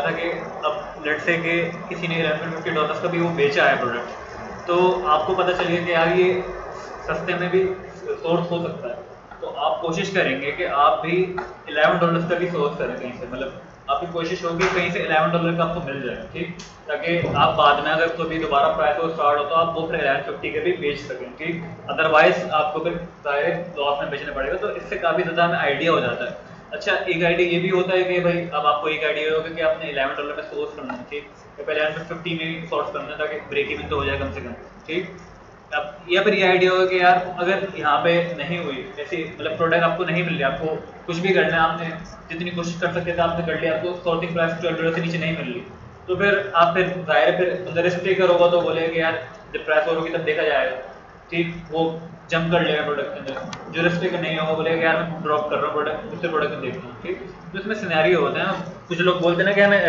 था कि अब लेट्स से कि किसी ने $1150 का भी वो बेचा है प्रोडक्ट, तो आपको पता चल गया कि यार ये सस्ते में भी सोर्स हो सकता है, तो आप कोशिश करेंगे कि आप भी $11 का भी सोर्स करें कहीं से, मतलब आपकी कोशिश होगी कहीं से $11 का आपको मिल जाए, ठीक, ताकि आप बाद में अगर कभी दोबारा प्राइस वो स्टार्ट हो तो आप वो फिर 1150 के भी बेच सकें, ठीक। अदरवाइज आपको फिर डायरेक्ट लॉस में बेचना पड़ेगा, तो इससे काफ़ी ज़्यादा हमें आइडिया हो जाता है। अच्छा, एक आइडिया ये भी होता है कि भाई अब आपको एक आइडिया होगा कि आपने $11 में सोर्स करना है, ठीक, या पहले 1150 में सोर्स करना है ताकि ब्रेक इवन तो हो जाए कम से कम, ठीक। अब या फिर ये आइडिया होगा कि यार अगर यहाँ पे नहीं हुई ऐसी, मतलब प्रोडक्ट आपको नहीं मिल रही, आपको कुछ भी करना है, आपने जितनी कोशिश कर सकते थे आपने कर लिया, आपको सोर्सिंग प्राइस $12 से नीचे नहीं मिल रही, तो फिर आप फिर जाहिर है फिर अंदर रिस्क टेकर होगा तो बोलेगा कि यार जब प्राइस और होगी तब देखा जाएगा, ठीक, वो जंप कर लेगा प्रोडक्ट के अंदर। जो रिस्क टेकर नहीं होगा बोलेगा यार मैं ड्रॉप कर रहा हूँ प्रोडक्ट, दूसरे प्रोडक्ट में देखता हूँ, ठीक। तो इसमें सिनेरियो होते हैं, कुछ लोग बोलते हैं ना कि हमें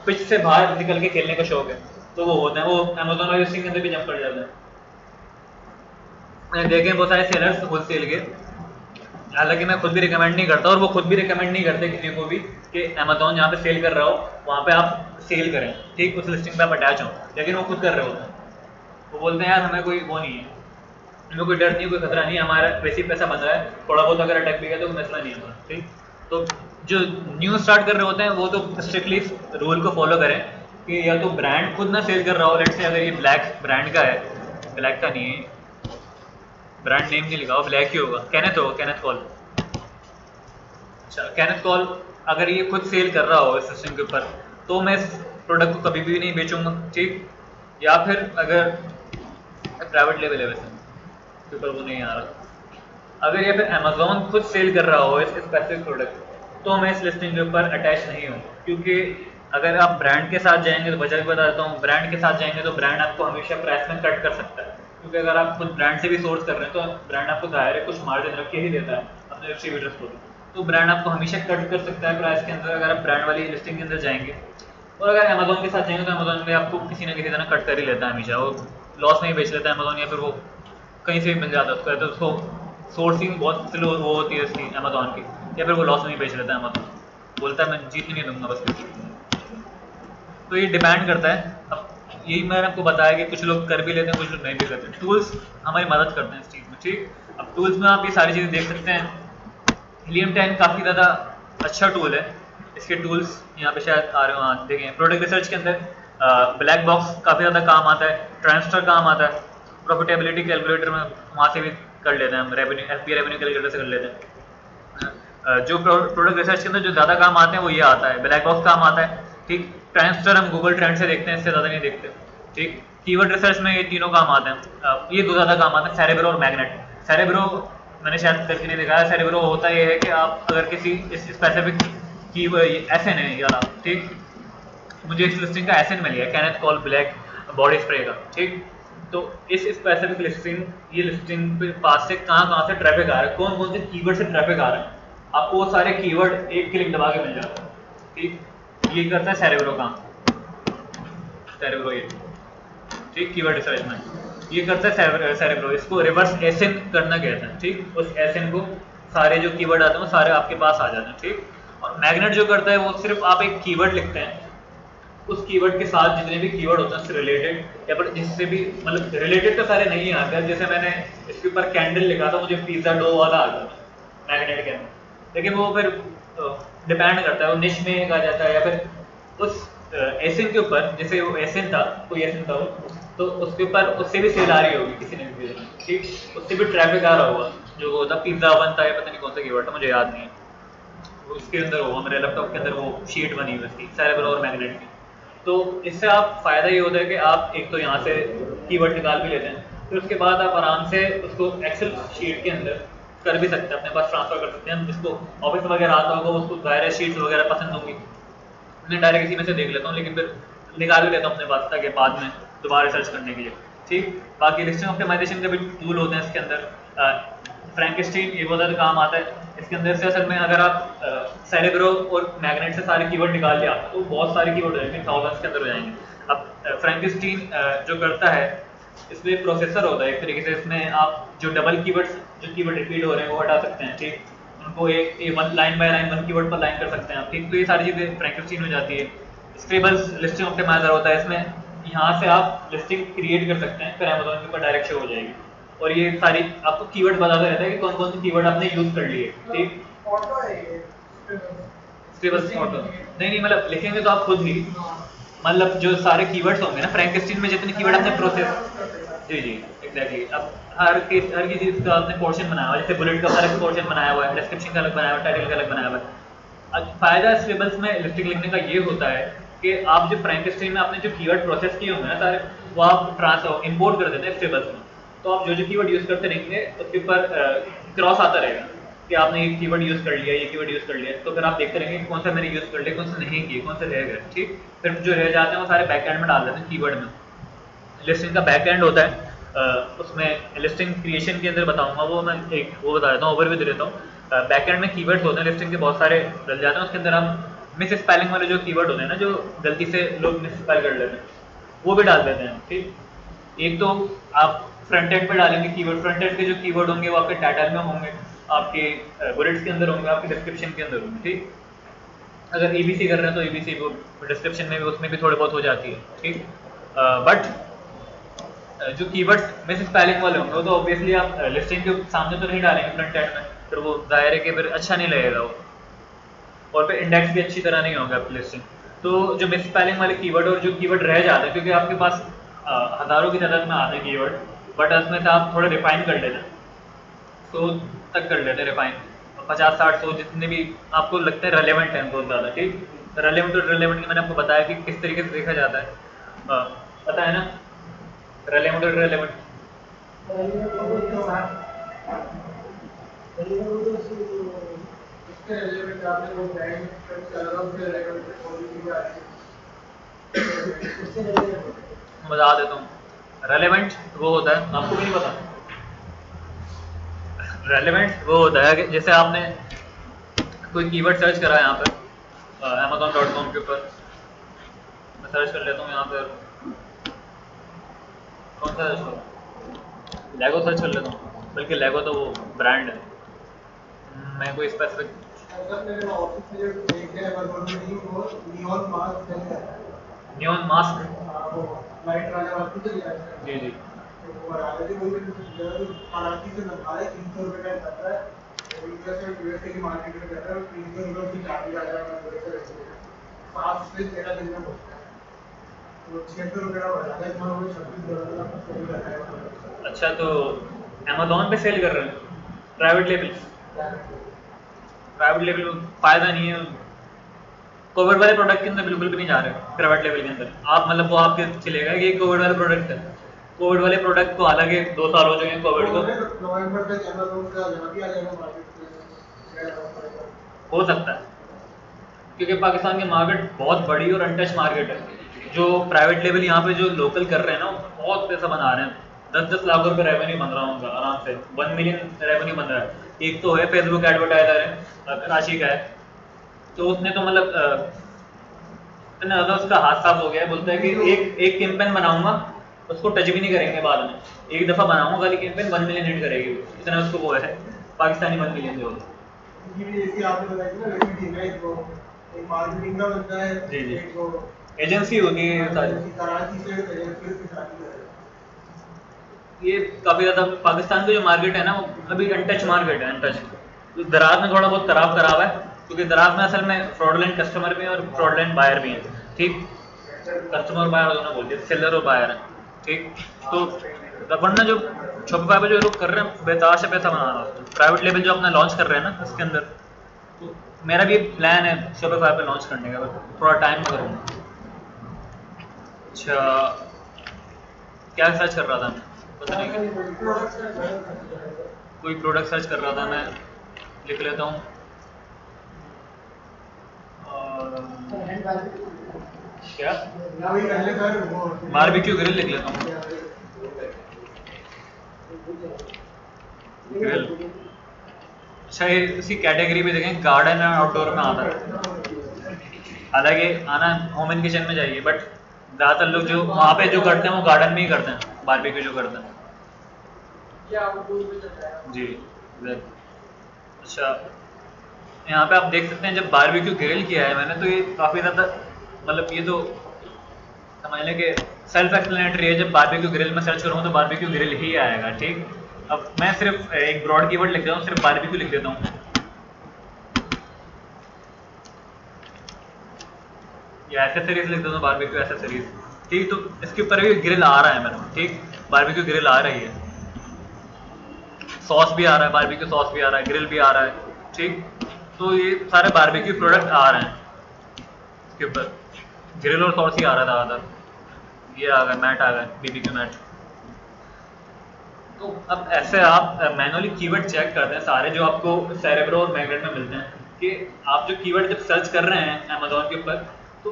पिच से बाहर निकल के खेलने का शौक है, तो वो होता है, वो अमेजोन और लिस्टिंग के अंदर भी जंप कर जाते हैं। मैंने देखे हैं बहुत सारे सेलर्स होल सेल के, हालांकि मैं खुद भी रिकमेंड नहीं करता और वो खुद भी रिकमेंड नहीं करते किसी को भी कि अमेजोन जहाँ पे सेल कर रहा हो वहाँ पे आप सेल करें, ठीक, उस लिस्टिंग पे आप अटैच हो, लेकिन वो खुद कर रहे होते हैं। वो बोलते हैं यार हमें कोई वो नहीं है, हमें कोई डर नहीं, कोई खतरा नहीं, हमारा वैसे ही पैसा बन रहा है, थोड़ा बहुत अगर अटैक भी गया तो कोई मसला नहीं है, ठीक। तो जो न्यू स्टार्ट कर रहे होते हैं वो तो स्ट्रिक्टली रूल को फॉलो करें कि या तो ब्रांड खुद ना सेल कर रहा हो, लेट्स से अगर ये ब्लैक ब्रांड का है, ब्लैक का नहीं है, ब्रांड नेम नहीं लिखा हो, ब्लैक ही होगा, कैनेथ होगा, कैनेथ कॉल। अच्छा, कैनेथ कॉल अगर ये खुद सेल कर रहा हो इस सिस्टम के ऊपर तो मैं इस प्रोडक्ट को कभी भी नहीं बेचूंगा, ठीक। या फिर अगर प्राइवेट लेवल है वैसे के ऊपर वो नहीं आ रहा, अगर ये फिर अमेजोन खुद सेल कर रहा हो इस स्पेसिफिक प्रोडक्ट तो मैं इस लिस्टिंग के ऊपर अटैच नहीं हूँ, क्योंकि अगर आप ब्रांड के साथ जाएंगे तो वजह भी बता देता हूँ, ब्रांड के साथ जाएंगे तो ब्रांड आपको हमेशा प्राइस में कट कर सकता है, क्योंकि अगर आप खुद ब्रांड से भी सोर्स कर रहे हैं तो ब्रांड आपको जाहिर है कुछ मार्जिन रख के ही देता है अपने डिस्ट्रीब्यूटर्स को, तो ब्रांड आपको हमेशा कट कर सकता है प्राइस के अंदर अगर आप ब्रांड वाली लिस्टिंग के अंदर जाएंगे। और अगर अमेजोन के साथ जाएंगे तो अमेजोन में आपको किसी ना किसी तरह कट कर ही लेता है हमेशा, वो लॉस में ही बेच लेता है अमेजोन, या फिर वो कहीं से भी मिल जाता है उसका, तो उसको सोर्सिंग बहुत स्लो वो होती है उसकी अमेजोन की, या फिर वो लॉस में ही बेच लेता है अमेजोन, बोलता है मैं जीत नहीं दूंगा बस किसी। तो ये डिपेंड करता है। अब यही मैंने आपको बताया कि कुछ लोग कर भी लेते हैं, कुछ लोग नहीं भी करते, टूल्स हमारी मदद करते हैं इस चीज़ में, ठीक। अब टूल्स में आप ये सारी चीज़ें देख सकते हैं, हीलियम 10 काफ़ी ज़्यादा अच्छा टूल है, इसके टूल्स यहाँ पे शायद आ रहे हो, हाँ देखें, प्रोडक्ट रिसर्च के अंदर ब्लैक बॉक्स काफ़ी ज़्यादा काम आता है, ट्रांसफर काम आता है, प्रॉफिटेबिलिटी कैलकुलेटर में वहाँ से भी कर लेते हैं हम, रेवेन्यू एफ रेवेन्यू कैलकुलेटर से कर लेते हैं। जो प्रोडक्ट रिसर्च के अंदर जो ज़्यादा काम आते हैं वो ये आता है, ब्लैक बॉक्स काम आता है, ठीक। ट्रांसफर हम गूगल ट्रेंड से देखते हैं, इससे ज़्यादा नहीं देखते, ठीक। कीवर्ड रिसर्च में ये तीनों काम आते हैं, ये दो ज़्यादा काम आते हैं, सेरेब्रो और मैग्नेट। सेरेब्रो मैंने शायद करके नहीं दिखाया, सेरेब्रो होता ये है कि आप अगर किसी स्पेसिफिक की एसएन है यार, ठीक, मुझे इस लिस्टिंग का एसएन मिल गया, Kenneth call black body spray का, ठीक। तो इस स्पेसिफिक लिस्टिंग, ये लिस्टिंग पे पास से कहाँ से ट्रैफिक आ रहा है, कौन कौन से कीवर्ड से ट्रैफिक आ रहा है, आपको वो सारे कीवर्ड एक क्लिक दबा के मिल जाता है, ठीक। ये करता है सेरेब्रो काम, सेरेब्रो ये, ठीक, कीवर्ड रिसर्च में ये करता है सेरेब्रो, इसको रिवर्स एसएन करना कहते हैं, ठीक। उस एसएन को सारे जो कीवर्ड आते हैं वो सारे आपके पास आ जाते हैं, ठीक। और मैग्नेट जो करता है वो सिर्फ आप एक कीवर्ड लिखते हैं, उस कीवर्ड के साथ जितने भी कीवर्ड होते हैं उससे रिलेटेड, या फिर जिससे भी, मतलब रिलेटेड तो सारे नहीं आते हैं, जैसे मैंने इसके ऊपर कैंडल लिखा था मुझे पिज्जा डो वाला आ गया मैग्नेट के अंदर, लेकिन वो फिर डिपेंड करता है, वो निश में एक आ जाता है, या फिर उस एसएन के ऊपर, जैसे वो एसएन था, कोई एसएन था वो, तो उसके ऊपर उससे भी सेल आ रही होगी किसी ने भी, ठीक, उससे भी ट्रैफिक आ रहा होगा, जो वो था पिज्जा वन था या पता नहीं कौन सा कीवर्ड था मुझे याद नहीं है, उसके अंदर होगा मेरे लैपटॉप के अंदर वो शीट बनी हुई उसकी सेरेब्रो और मैग्नेट की। तो इससे आप फ़ायदा ये होता है कि आप एक तो यहाँ से कीवर्ड निकाल भी लेते हैं, फिर उसके बाद आप आराम से उसको एक्सेल शीट के अंदर कर भी सकते हैं, अपने पास ट्रांसफर कर सकते हैं। जिसको ऑफिस वगैरह आता होगा उसको ज़ाहिर शीट्स वगैरह पसंद होंगी, मैं डायरेक्ट इसी में से देख लेता हूँ, लेकिन फिर निकाल भी लेता हूँ अपने पास ताकि बाद में दोबारा रिसर्च करने के लिए, ठीक। बाकी लिस्टिंग ऑप्टिमाइजेशन के भी टूल होते हैं इसके अंदर, फ्रैंकस्टीन ये बहुत ज़्यादा काम आता है इसके अंदर से। असल में अगर आप सेरेब्रो और मैग्नेट से सारे कीवर्ड निकाल लिया तो बहुत सारे कीवर्ड हो जाएंगे, थाउजेंड्स के अंदर हो जाएंगे। अब फ्रैंकस्टीन जो करता है, इसमें प्रोसेसर होता है एक तरीके से, इसमें आप जो डबल कीवर्ड्स, जो कीवर्ड रिपीट हो रहे हैं वो हटा सकते हैं, ठीक, उनको एक one line by line, one keyword पर लाइन कर सकते हैं आप, ठीक। तो ये सारी चीज़ें फ्रैंकस्टीन हो जाती है। स्टेबल्स लिस्टिंग ऑप्टिमाइजर होता है, इसमें यहाँ से आप लिस्टिंग क्रिएट कर सकते हैं, फिर अमेजोन के ऊपर डायरेक्ट शो हो जाएगी और ये सारी आपको कीवर्ड बताता रहता है कि कौन कौन से कीवर्ड आपने यूज कर लिए। ठीक, स्टेबल्स ऑटो नहीं नहीं, मतलब लिखेंगे तो आप खुद ही, मतलब जो सारे कीवर्ड्स होंगे ना फ्रैंकेस्टीन में, जितने कीवर्ड आपने प्रोसेस, जी जी एग्जैक्टली। अब हर की चीज़ का आपने पोर्शन बनाया हुआ है, जैसे बुलेट का अलग पोर्शन बनाया हुआ है, डिस्क्रिप्शन का अलग बनाया हुआ है, टाइटल का अलग बनाया हुआ है। अब फायदा स्टेबल्स में लिस्टिंग लिखने का ये होता है कि आप जो फ्रैंकेस्टीन में आपने जो कीवर्ड प्रोसेस किए होंगे ना सारे, वो आप इंपोर्ट कर देते हैं स्टेबल्स में। तो आप जो जो कीवर्ड यूज़ करते रहेंगे उसके ऊपर क्रॉस आता रहेगा कि आपने ये कीवर्ड यूज़ कर लिया, ये कीवर्ड यूज़ कर लिया, तो फिर आप देखते रहेंगे कौन सा मैंने यूज़ कर लिया, कौन सा नहीं किए, कौन से रह गए। ठीक, फिर जो रह जाते हैं वो सारे बैक एंड में डाल देते हैं कीवर्ड में। लिस्टिंग का बैक एंड होता है, उसमें लिस्टिंग क्रिएशन के अंदर बताऊंगा, वो मैं एक वो बता देता हूँ, ओवरव्यू दे देता हूँ। बैक एंड में कीवर्ड्स होते हैं लिस्टिंग के बहुत सारे डल जाते हैं, उसके अंदर हम मिस स्पेलिंग वाले जो कीवर्ड होते हैं ना, जो गलती से लोग मिस स्पेल कर लेते हैं, वो भी डाल देते हैं। ठीक, एक तो आप फ्रंट एंड पे डालेंगे कीवर्ड, फ्रंट एंड के जो कीवर्ड होंगे वो आपके टाइटल में होंगे, आपके बुलेट्स के अंदर होंगे, आपके डिस्क्रिप्शन के अंदर होंगे। ठीक, अगर एबीसी कर रहे हैं तो एबीसी वो डिस्क्रिप्शन में भी, उसमें भी थोड़े बहुत हो जाती है। ठीक, बट जो कीवर्ड मिस स्पेलिंग वाले होंगे वो तो ऑब्वियसली आप लिस्टिंग के सामने तो नहीं डालेंगे फ्रंट एंड में, फिर वो जाहिर है कि फिर अच्छा नहीं लगेगा वो, और फिर इंडेक्स भी अच्छी तरह नहीं होगा आपकी लिस्टिंग। तो जो मिस स्पेलिंग वाले कीवर्ड और जो कीवर्ड रह जाते हैं, क्योंकि आपके पास हज़ारों की तादाद में आते हैं कीवर्ड, बट उसमें से आप थोड़ा रिफाइन कर लेते हैं, 100 तक कर लेते हैं रिफाइन, 50-60-100 जितने भी आपको लगते हैं रेलेवेंट हैं बहुत ज़्यादा। ठीक, रेलेवेंट और रेलेवेंट की मैंने आपको बताया कि किस तरीके से देखा जाता है, पता है ना, रेलेवेंट और रेलेवेंट। बता देता हूँ, रेलेवेंट वो होता है, आपको भी नहीं पता, रेलेवेंट वो होता है कि जैसे आपने कोई कीवर्ड सर्च करा है यहाँ पर amazon.com के ऊपर, मैं सर्च कर लेता हूँ यहाँ पर, कौन सा सर्च करूँ, लेगो सर्च कर लेता हूँ, बल्कि लेगो तो वो ब्रांड है, मैं कोई स्पेसिफिक नियॉन मास्क, जी जी अच्छा, तो अमेजोन पे सेल कर रहे हैं प्राइवेट लेबल, प्राइवेट लेबल फायदा नहीं है, कोविड वाले प्रोडक्ट के अंदर बिल्कुल भी नहीं जा रहे प्राइवेट लेवल के अंदर। आप मतलब वो आपके चलेगा कि कोविड वाला प्रोडक्ट है, कोविड वाले प्रोडक्ट को हालांकि 2 साल हो चुके हैं कोविड को, हो सकता है क्योंकि पाकिस्तान की मार्केट बहुत बड़ी और अनटच मार्केट है। जो प्राइवेट लेवल यहाँ पे जो लोकल कर रहे हैं ना, बहुत पैसा बना रहे हैं, 10-10 लाख रुपए रेवेन्यू बन रहा होगा आराम से, 1 मिलियन रेवेन्यू बन रहा है। एक तो है फेसबुक एडवर्टाइजर है कराची का है, तो उसने तो मतलब इतना ज़्यादा उसका हाथ साफ हो गया है, बोलता है कि एक कैंपेन बनाऊंगा उसको टच भी नहीं करेंगे बाद में, एक दफ़ा बनाऊंगा खाली कैंपेन 1 मिलियन हिट करेगी, इतना उसको वो है पाकिस्तानी 1 मिलियन जो जी जी एजेंसी होती है सारी। ये काफ़ी ज़्यादा पाकिस्तान की जो मार्केट है ना, वो अभी अनटच मार्केट है, अनटच। दराज में थोड़ा बहुत खराब है, क्योंकि दराज में असल में फ्रॉडलेंट कस्टमर भी हैं और फ्रॉडलेंट बायर भी हैं। ठीक, कस्टमर और बायर दोनों बोलते हैं, सेलर और बायर हैं। ठीक, तो वरना जो शॉपिफाई पे जो लोग कर रहे हैं बेताश है पैसा बना रहा है, प्राइवेट लेवल जो अपना लॉन्च कर रहे हैं ना इसके अंदर, तो मेरा भी प्लान है शॉपिफाई पे लॉन्च करने का, थोड़ा टाइम में करूँगा। अच्छा, क्या सर्च कर रहा था मैं, पता नहीं कोई प्रोडक्ट सर्च कर रहा था मैं, लिख लेता हूँ क्या, बारबेक्यू ग्रिल लिख लेता हूँ, ग्रिल। अच्छा, ये इसकी कैटेगरी भी देखें, गार्डन और आउटडोर में आता है, हालांकि आना होम एंड किचन में जाइए, बट ज़्यादातर लोग जो वहाँ पे जो करते हैं वो गार्डन में ही करते हैं, बारबेक्यू जो करते हैं जी। अच्छा, यहाँ पे आप देख सकते हैं जब बारबेक्यू ग्रिल किया है मैंने, तो ये काफ़ी ज़्यादा मतलब ये तो समझ लें कि सेल्फ एक्सप्लेनेटरी है। जब बारबेक्यू ग्रिल में सर्च करूँगा तो बारबेक्यू ग्रिल ही आएगा, ठीक। अब मैं सिर्फ एक ब्रॉड कीवर्ड लिख देता हूँ, सिर्फ बारबेक्यू लिख देता हूँ या एसेसरीज लिख देता हूँ, बारबेक्यू एसेसरीज, ठीक। तो इसके ऊपर भी ग्रिल आ रहा है मेरा, ठीक, बारबेक्यू ग्रिल आ रही है, सॉस भी आ रहा है, बारबेक्यू सॉस भी आ रहा है, ग्रिल भी आ रहा है, ठीक। तो ये सारे बारबेक्यू प्रोडक्ट आ रहे हैं इसके ऊपर, ग्रिल और सॉस ही आ रहा है ज़्यादातर। ये आ गया, मैट आ गया, बीबीक्यू मैट। तो अब ऐसे आप मैनुअली कीवर्ड चेक करते हैं सारे जो आपको सेरेब्रो और मैग्नेट में मिलते हैं, कि आप जो कीवर्ड जब सर्च कर रहे हैं अमेजोन के ऊपर तो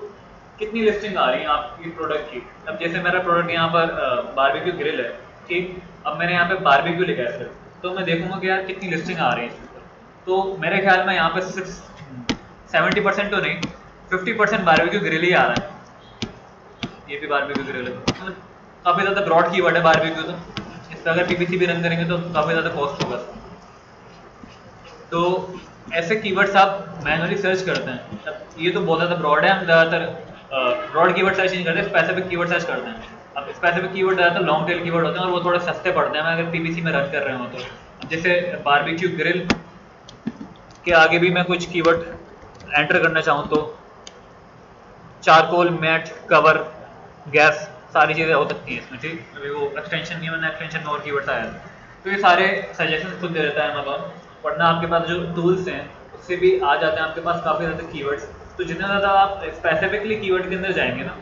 कितनी लिस्टिंग आ रही है आपकी प्रोडक्ट की। अब जैसे मेरा प्रोडक्ट यहाँ पर बारबेक्यू ग्रिल है, ठीक। अब मैंने यहाँ पे बारबेक्यू लिखा है सिर्फ, तो मैं देखूंगा कि यार कितनी लिस्टिंग आ रही है इसके ऊपर। तो मेरे ख्याल में यहाँ पे 70% तो नहीं, 50% बारबेक्यू ग्रिल ही आ रहा है। ये भी बारबेक्यू ग्रिल है, मतलब काफ़ी ज़्यादा ब्रॉड कीवर्ड है बारबेक्यू। तो इस पर अगर पीपीसी भी रन करेंगे तो काफ़ी ज़्यादा कॉस्ट होगा। तो ऐसे कीवर्ड्स आप मैनुअली सर्च करते हैं। अब ये तो बहुत ज़्यादा ब्रॉड है, हम ज़्यादातर ब्रॉड कीवर्ड सर्च नहीं करते, स्पेसिफिक कीवर्ड सर्च करते हैं। अब स्पेसिफिक कीवर्ड ज़्यादातर लॉन्ग टेल कीवर्ड होते हैं और वो थोड़े सस्ते पड़ते हैं अगर पीपीसी में रन कर रहे हो तो। जैसे बारबेक्यू ग्रिल के आगे भी मैं कुछ कीवर्ड एंटर करना चाहूँ तो चारकोल, मैट, कवर, गैस, सारी चीज़ें हो सकती हैं इसमें, ठीक। अभी वो एक्सटेंशन नहीं है, मैंने एक्सटेंशन में और कीवर्ड्स आया है तो ये सारे सजेशन खुद दे देता है अमेजोन। वरना आपके पास जो टूल्स हैं उससे भी आ जाते हैं आपके पास काफ़ी ज़्यादा कीवर्ड्स। तो जितना ज़्यादा आप स्पेसिफिकली कीवर्ड के अंदर जाएंगे ना,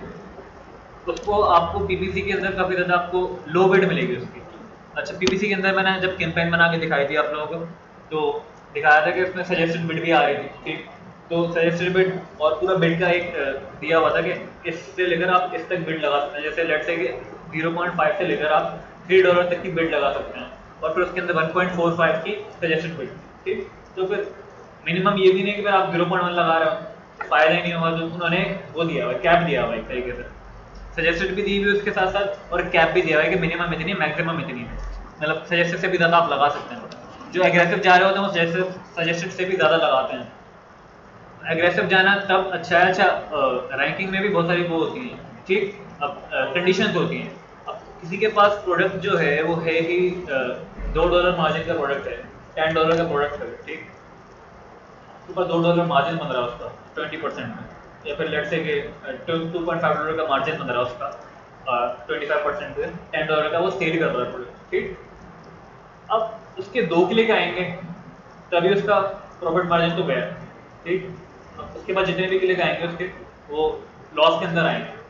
उसको आपको पीपीसी के अंदर काफ़ी ज़्यादा आपको लो बिड मिलेगी उसकी। अच्छा, पीपीसी के अंदर मैंने जब कैंपेन बना के दिखाई थी आप लोगों को तो दिखाया था कि उसमें सजेस्टेड बिड भी आ रही थी, ठीक। तो सजेस्टेड बिड और पूरा बिड का एक दिया हुआ था कि इससे लेकर आप इस तक बिड लगा सकते हैं। जैसे लेट से कि 0.5 से लेकर आप $3 तक की बिड लगा सकते हैं और फिर उसके अंदर 1.45 की सजेस्टेड बिड, ठीक। तो फिर मिनिमम ये भी नहीं कि फिर आप 0.1 लगा रहे हो, फायदा ही नहीं होगा। तो उन्होंने वो दिया हुआ, कैप दिया हुआ एक तरीके से, सजेस्टेड भी दी हुई उसके साथ साथ और कैप भी दिया हुआ है कि मिनिमम इतनी, मैक्सिमम इतनी है। मतलब सजेस्टेड से भी ज़्यादा आप लगा सकते हैं। जो एग्रेसिव जा रहे होते हैं वो सजेस्टेड से भी ज़्यादा लगाते हैं। एग्रेसिव जाना तब अच्छा है। अच्छा, रैंकिंग में भी बहुत सारी वो होती हैं, ठीक। अब कंडीशंस होती हैं। अब किसी के पास प्रोडक्ट जो है वो है ही $2 मार्जिन का प्रोडक्ट है, $10 का प्रोडक्ट है, ठीक। उसके पास $2 मार्जिन बन रहा है उसका 20% में, या फिर लेट से कि $2.5 का मार्जिन बन रहा है उसका 25% पे, $10 का वो सेल कर रहा है प्रोडक्ट, ठीक। अब उसके 2 क्लिक आएंगे तभी उसका प्रॉफिट मार्जिन तो गया, ठीक। अब उसके बाद जितने भी क्लिक आएंगे उसके वो लॉस के अंदर आएंगे।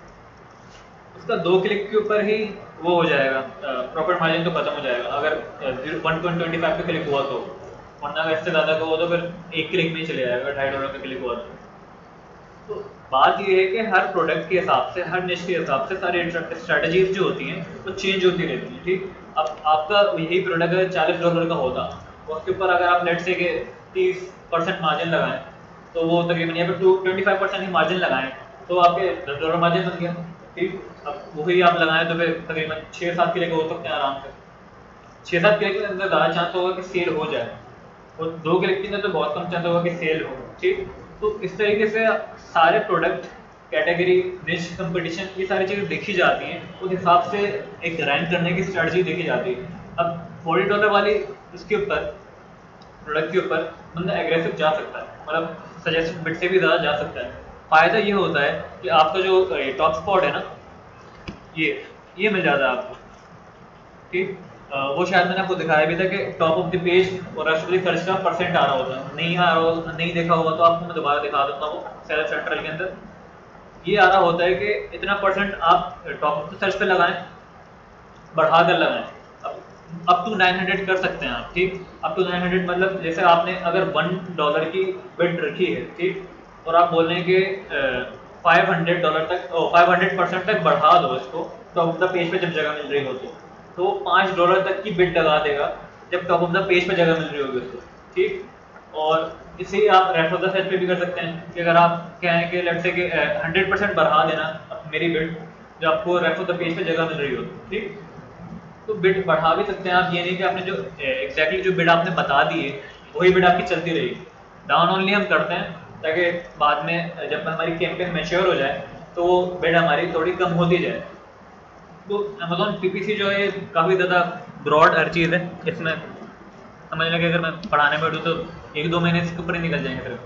उसका 2 क्लिक के ऊपर ही वो हो जाएगा, प्रॉफिट मार्जिन तो खत्म हो जाएगा अगर 1.25 पे क्लिक हुआ तो। वरना अगर इससे ज़्यादा का हुआ तो फिर एक क्लिक में ही चले जाएगा, $2.5 पे क्लिक हुआ तो। बात ये है कि हर प्रोडक्ट के हिसाब से, हर निश के हिसाब से सारी स्ट्रेटजीज जो होती हैं वो चेंज होती रहती हैं, ठीक। अब आपका यही प्रोडक्ट अगर $40 का होता और उसके ऊपर अगर आप लेट से कि 30% मार्जिन लगाएं तो वो तकरीबन यहाँ पर 25% ही मार्जिन लगाएं तो आपके $10 मार्जिन बन गया, ठीक। अब वही आप लगाएं तो फिर तकरीबन 6-7 क्लिक हो सकते हैं आराम से। 6-7 क्लिक के अंदर ज़्यादा चांस होगा कि सेल हो जाए और 2 क्लिक के अंदर तो बहुत कम चांस होगा कि सेल हो, ठीक। तो इस तरीके से सारे प्रोडक्ट कैटेगरी, निश, कंपटीशन, ये सारी चीज़ें देखी जाती हैं। उस हिसाब से एक रैंक करने की स्ट्रेटजी देखी जाती है। अब $40 वाली उसके ऊपर, प्रोडक्ट के ऊपर बंदा एग्रेसिव जा सकता है, मतलब सजेस्टेड बिड से भी ज़्यादा जा सकता है। फ़ायदा ये होता है कि आपका जो टॉप स्पॉट है ना, ये मिल जाता है आपको, ठीक। वो शायद मैंने आपको दिखाया भी था कि टॉप ऑफ द पेज और राष्ट्रपति सर्च का परसेंट आ रहा होता है। नहीं आ रहा हो, नहीं देखा होगा तो आपको मैं दोबारा दिखा देता हूँ। सेलर सेंट्रल के अंदर ये आ रहा होता है कि इतना परसेंट आप टॉप ऑफ द सर्च पे लगाएं, बढ़ा कर लगाएं। अब टू 900 कर सकते हैं आप, ठीक। अप टू 900 मतलब जैसे आपने अगर $1 की बिड रखी है, ठीक, और आप बोल रहे हैं कि $500 तक, $500% तक बढ़ा दो इसको टॉप ऑफ द पेज पे जब जगह मिल रही हो तो $5 तक की बिड लगा देगा जब टॉप ऑफ द पेज पे जगह मिल रही होगी उसको, ठीक। और इसे ही आप रेफर द सेट पे भी कर सकते हैं कि अगर आप कहें कि लेट्स से कि 100% बढ़ा देना मेरी बिड जो आपको रेफर द पेज पे जगह मिल रही हो, ठीक। तो बिड बढ़ा भी सकते हैं आप। ये नहीं कि आपने जो एग्जैक्टली जो बिड आपने बता दी है वही बिड आपकी चलती रहेगी। डाउन ओनली हम करते हैं ताकि बाद में जब हमारी कैंपेन मैच्योर हो जाए तो वो बेट हमारी थोड़ी कम होती जाए। तो अमेजोन पीपीसी जो है काफ़ी ज़्यादा ब्रॉड हर चीज़ है, इसमें समझ लगे अगर मैं पढ़ाने बैठूँ तो 1-2 महीने इसके ऊपर ही निकल जाएंगे।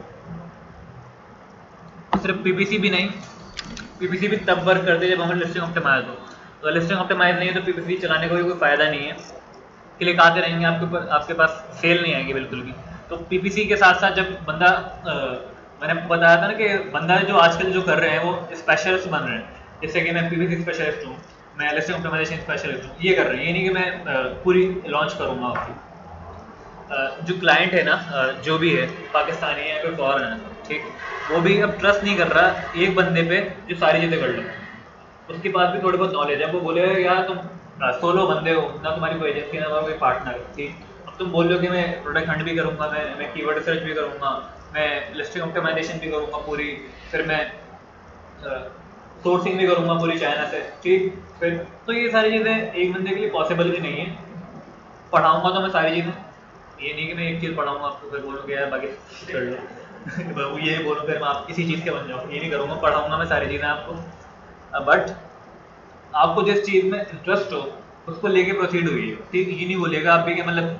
सिर्फ पीपीसी भी नहीं, पीपीसी भी तब वर्क करती है जब हमारी लिस्टिंग ऑप्टिमाइज हो। तो लिस्टिंग ऑप्टिमाइज नहीं है तो पीपीसी चलाने का भी कोई फ़ायदा नहीं है, क्लिक आते रहेंगे आपके ऊपर, आपके पास सेल नहीं आएगी बिल्कुल भी। तो पीपीसी के साथ साथ जब बंदा मैंने बताया था ना कि बंदा जो आजकल जो कर रहे हैं वो स्पेशलिस्ट बन रहे हैं, जैसे कि मैं पीपीसी स्पेशलिस्ट हूँ, मैं लिस्टिंग ऑप्टिमाइजेशन स्पेशलिस्ट हूँ, ये कर रहे हैं। ये नहीं कि मैं पूरी लॉन्च करूँगा आपकी। जो क्लाइंट है ना, जो भी है पाकिस्तानी है या कोई फॉरेन है, ठीक, वो भी अब ट्रस्ट नहीं कर रहा एक बंदे पे जो सारी चीज़ें कर ले। उसके पास भी थोड़ी बहुत नॉलेज है, वो बोले यार तुम 16 बंदे हो ना, तुम्हारी कोई एजेंसी ना कोई पार्टनर, ठीक, अब तुम बोल लो कि मैं प्रोडक्ट हंट भी करूँगा, मैं कीवर्ड रिसर्च भी करूँगा, मैं लिस्टिंग ऑप्टिमाइजेशन भी करूँगा पूरी, फिर मैं सोर्सिंग भी करूँगा पूरी चाइना से, ठीक, फिर तो ये सारी चीज़ें एक बंदे के लिए पॉसिबल भी नहीं है। पढ़ाऊँगा तो मैं सारी चीज़ें, ये नहीं कि मैं एक चीज़ पढ़ाऊँगा आपको फिर बोलूँगा यार बाकी कर लो वो ये बोलूँ फिर मैं आप किसी चीज़ के बन जाऊँ, ये नहीं करूँगा। पढ़ाऊँगा मैं सारी चीज़ें आपको, बट आपको जिस चीज़ में इंटरेस्ट हो उसको लेके प्रोसीड हुई है, ठीक। ये नहीं बोलेगा आप भी कि मतलब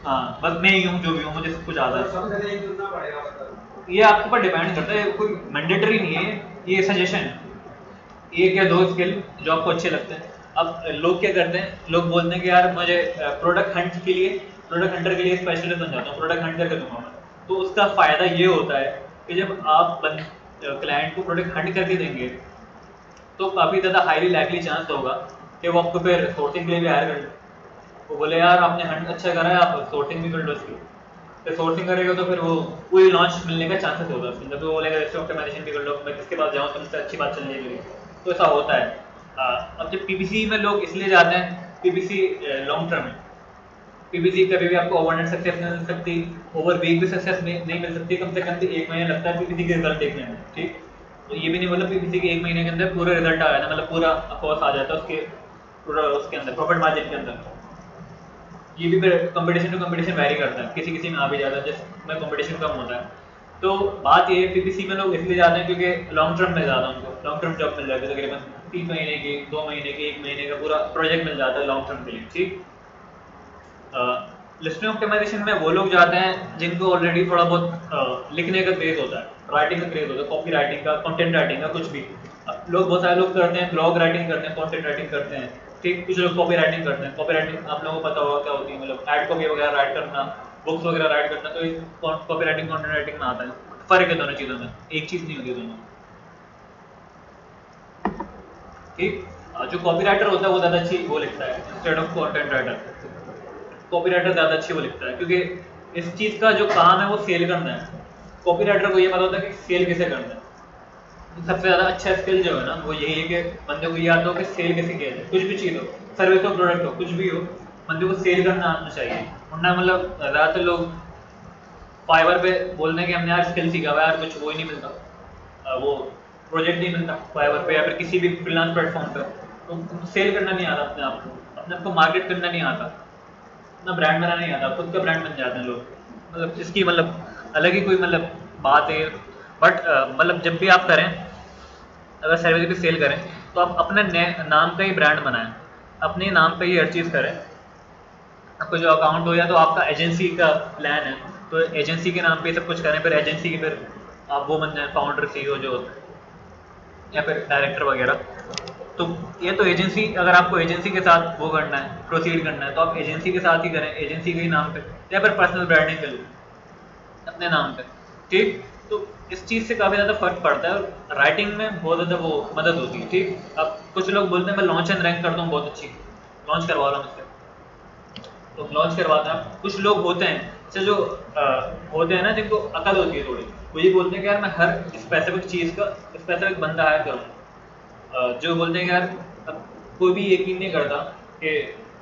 हाँ बस मैं ही हूँ जो भी हूँ, मुझे सब कुछ आता है। ये आपके ऊपर डिपेंड करता है, कोई मैंडेटरी नहीं है, ये सजेशन है। एक या दो स्किल जो आपको अच्छे लगते हैं। अब लोग क्या करते हैं, लोग बोलते हैं कि यार मुझे प्रोडक्ट हंट के लिए, प्रोडक्ट हंटर के लिए स्पेशलिस्ट बन जाता हूँ, प्रोडक्ट हंट करके दूंगा मैं। तो उसका फ़ायदा ये होता है कि जब आप क्लाइंट को प्रोडक्ट हंट करके देंगे तो काफ़ी ज़्यादा हाईली लाइकली चांस होगा कि वो आपको फिर सोर्सिंग के लिए भी हायर कर ले। वो बोले यार आपने हंट अच्छा करा है, आप सोर्सिंग भी कर लो इसकी। फिर सोर्सिंग करेगा तो फिर वो पूरी लॉन्च मिलने का चांसेस होगा उसके अंदर। तो वो बोलेगा लिस्ट ऑप्टिमाइजेशन भी कर लो, मैं किसके पास जाऊँ, तुमसे अच्छी बात चलने के लिए। तो ऐसा होता है। अब जब पीपीसी में लोग इसलिए जाते हैं, पीपीसी लॉन्ग टर्म है। पीपीसी कभी भी आपको ओवरनाइट सक्सेस नहीं मिल सकती, ओवर वीक भी सक्सेस नहीं मिल सकती, कम से कम 1 महीना लगता है पीपीसी के रिजल्ट देखने में, ठीक। तो ये भी नहीं मतलब पीपीसी के 1 महीने के अंदर पूरा रिजल्ट आ जाता, मतलब पूरा कॉस्ट आ जाता है उसके, पूरा उसके अंदर प्रॉफिट मार्जिन के अंदर। ये भी फिर कंपटीशन टू कंपटीशन वैरी करता है, किसी किसी में आ भी जाता है जिसमें कंपटीशन कम होता है। तो बात ये है पीपीसी में लोग इसलिए जाते हैं क्योंकि लॉन्ग टर्म में ज़्यादा उनको लॉन्ग टर्म जॉब मिल जाती है, तकरीबन 3 महीने की, 2 महीने की, 1 महीने का पूरा प्रोजेक्ट मिल जाता है लॉन्ग टर्म के लिए, ठीक। लिस्टिंग ऑप्टिमाइजेशन में वो लोग जाते हैं जिनको ऑलरेडी थोड़ा बहुत लिखने का क्रेज होता है, राइटिंग का क्रेज होता है, कॉपी राइटिंग का, कंटेंट राइटिंग का, कुछ भी। लोग बहुत सारे लोग करते हैं, ब्लॉग राइटिंग करते हैं, कंटेंट राइटिंग करते हैं, ठीक। कुछ लोग कॉपी राइटिंग करते हैं। कॉपी राइटिंग आप लोगों को पता होगा क्या होती है, मतलब एड कॉपी वगैरह राइट करना, बुक्स वगैरह राइट करना। तो कॉपी राइटिंग कंटेंट राइटिंग में आता है। फ़र्क है दोनों चीज़ों में, एक चीज़ नहीं होती दोनों, ठीक। जो कॉपी राइटर होता है वो ज़्यादा अच्छी वो लिखता है instead of content writer. Copy writer ज़्यादा अच्छी वो लिखता है क्योंकि इस चीज़ का जो काम है वो सेल करना है। कॉपी राइटर को ये पता होता है कि सेल कैसे करना है। सबसे ज़्यादा अच्छा स्किल जो है ना वो यही है कि बंदे को ये आता हो कि सेल कैसे किया जाए। कुछ भी चीज़ हो, सर्विस हो, प्रोडक्ट हो, कुछ भी हो, बंदे को सेल करना आना चाहिए। वरना मतलब ज़्यादातर लोग फाइवर पे बोलते हैं कि हमने यार स्किल सीखा हुआ है, यार कुछ वो ही नहीं मिलता, वो प्रोजेक्ट नहीं मिलता फाइवर पे या फिर किसी भी फ्रीलांस प्लेटफॉर्म पे। तो सेल करना नहीं आता अपने आप को मार्केट करना नहीं आता, अपना ब्रांड बनाना नहीं आता, खुद का ब्रांड बन जाते हैं लोग। मतलब इसकी मतलब अलग ही कोई मतलब बात है। बट मतलब जब भी आप करें, अगर सर्विस भी सेल करें तो आप अपने नाम का ही ब्रांड बनाएं, अपने नाम पे ही हर चीज़ करें। आपका जो अकाउंट हो या तो आपका एजेंसी का प्लान है तो एजेंसी के नाम पे सब कुछ करें, फिर एजेंसी के फिर आप वो बन जाए फाउंडर सीईओ जो होते हैं या फिर डायरेक्टर वगैरह। तो ये तो एजेंसी, अगर आपको एजेंसी के साथ वो करना है, प्रोसीड करना है, तो आप एजेंसी के साथ ही करें, एजेंसी के ही नाम पे, या फिर पर्सनल ब्रांडिंग कर लें अपने नाम पे, ठीक। तो इस चीज़ से काफ़ी ज़्यादा फर्क पड़ता है और राइटिंग में बहुत ज़्यादा वो मदद होती है, ठीक। अब कुछ लोग बोलते हैं मैं लॉन्च एंड रैंक करता हूँ बहुत अच्छी, लॉन्च करवा रहा हूँ मुझसे, तो लॉन्च करवाते हैं। कुछ लोग होते हैं जैसे जो होते हैं ना जिनको अकल होती है थोड़ी, वो ये बोलते हैं कि यार मैं हर स्पेसिफिक चीज़ का स्पेसिफिक बंदा हायर करूँ। जो बोलते हैं कि यार अब कोई भी यकीन नहीं करता कि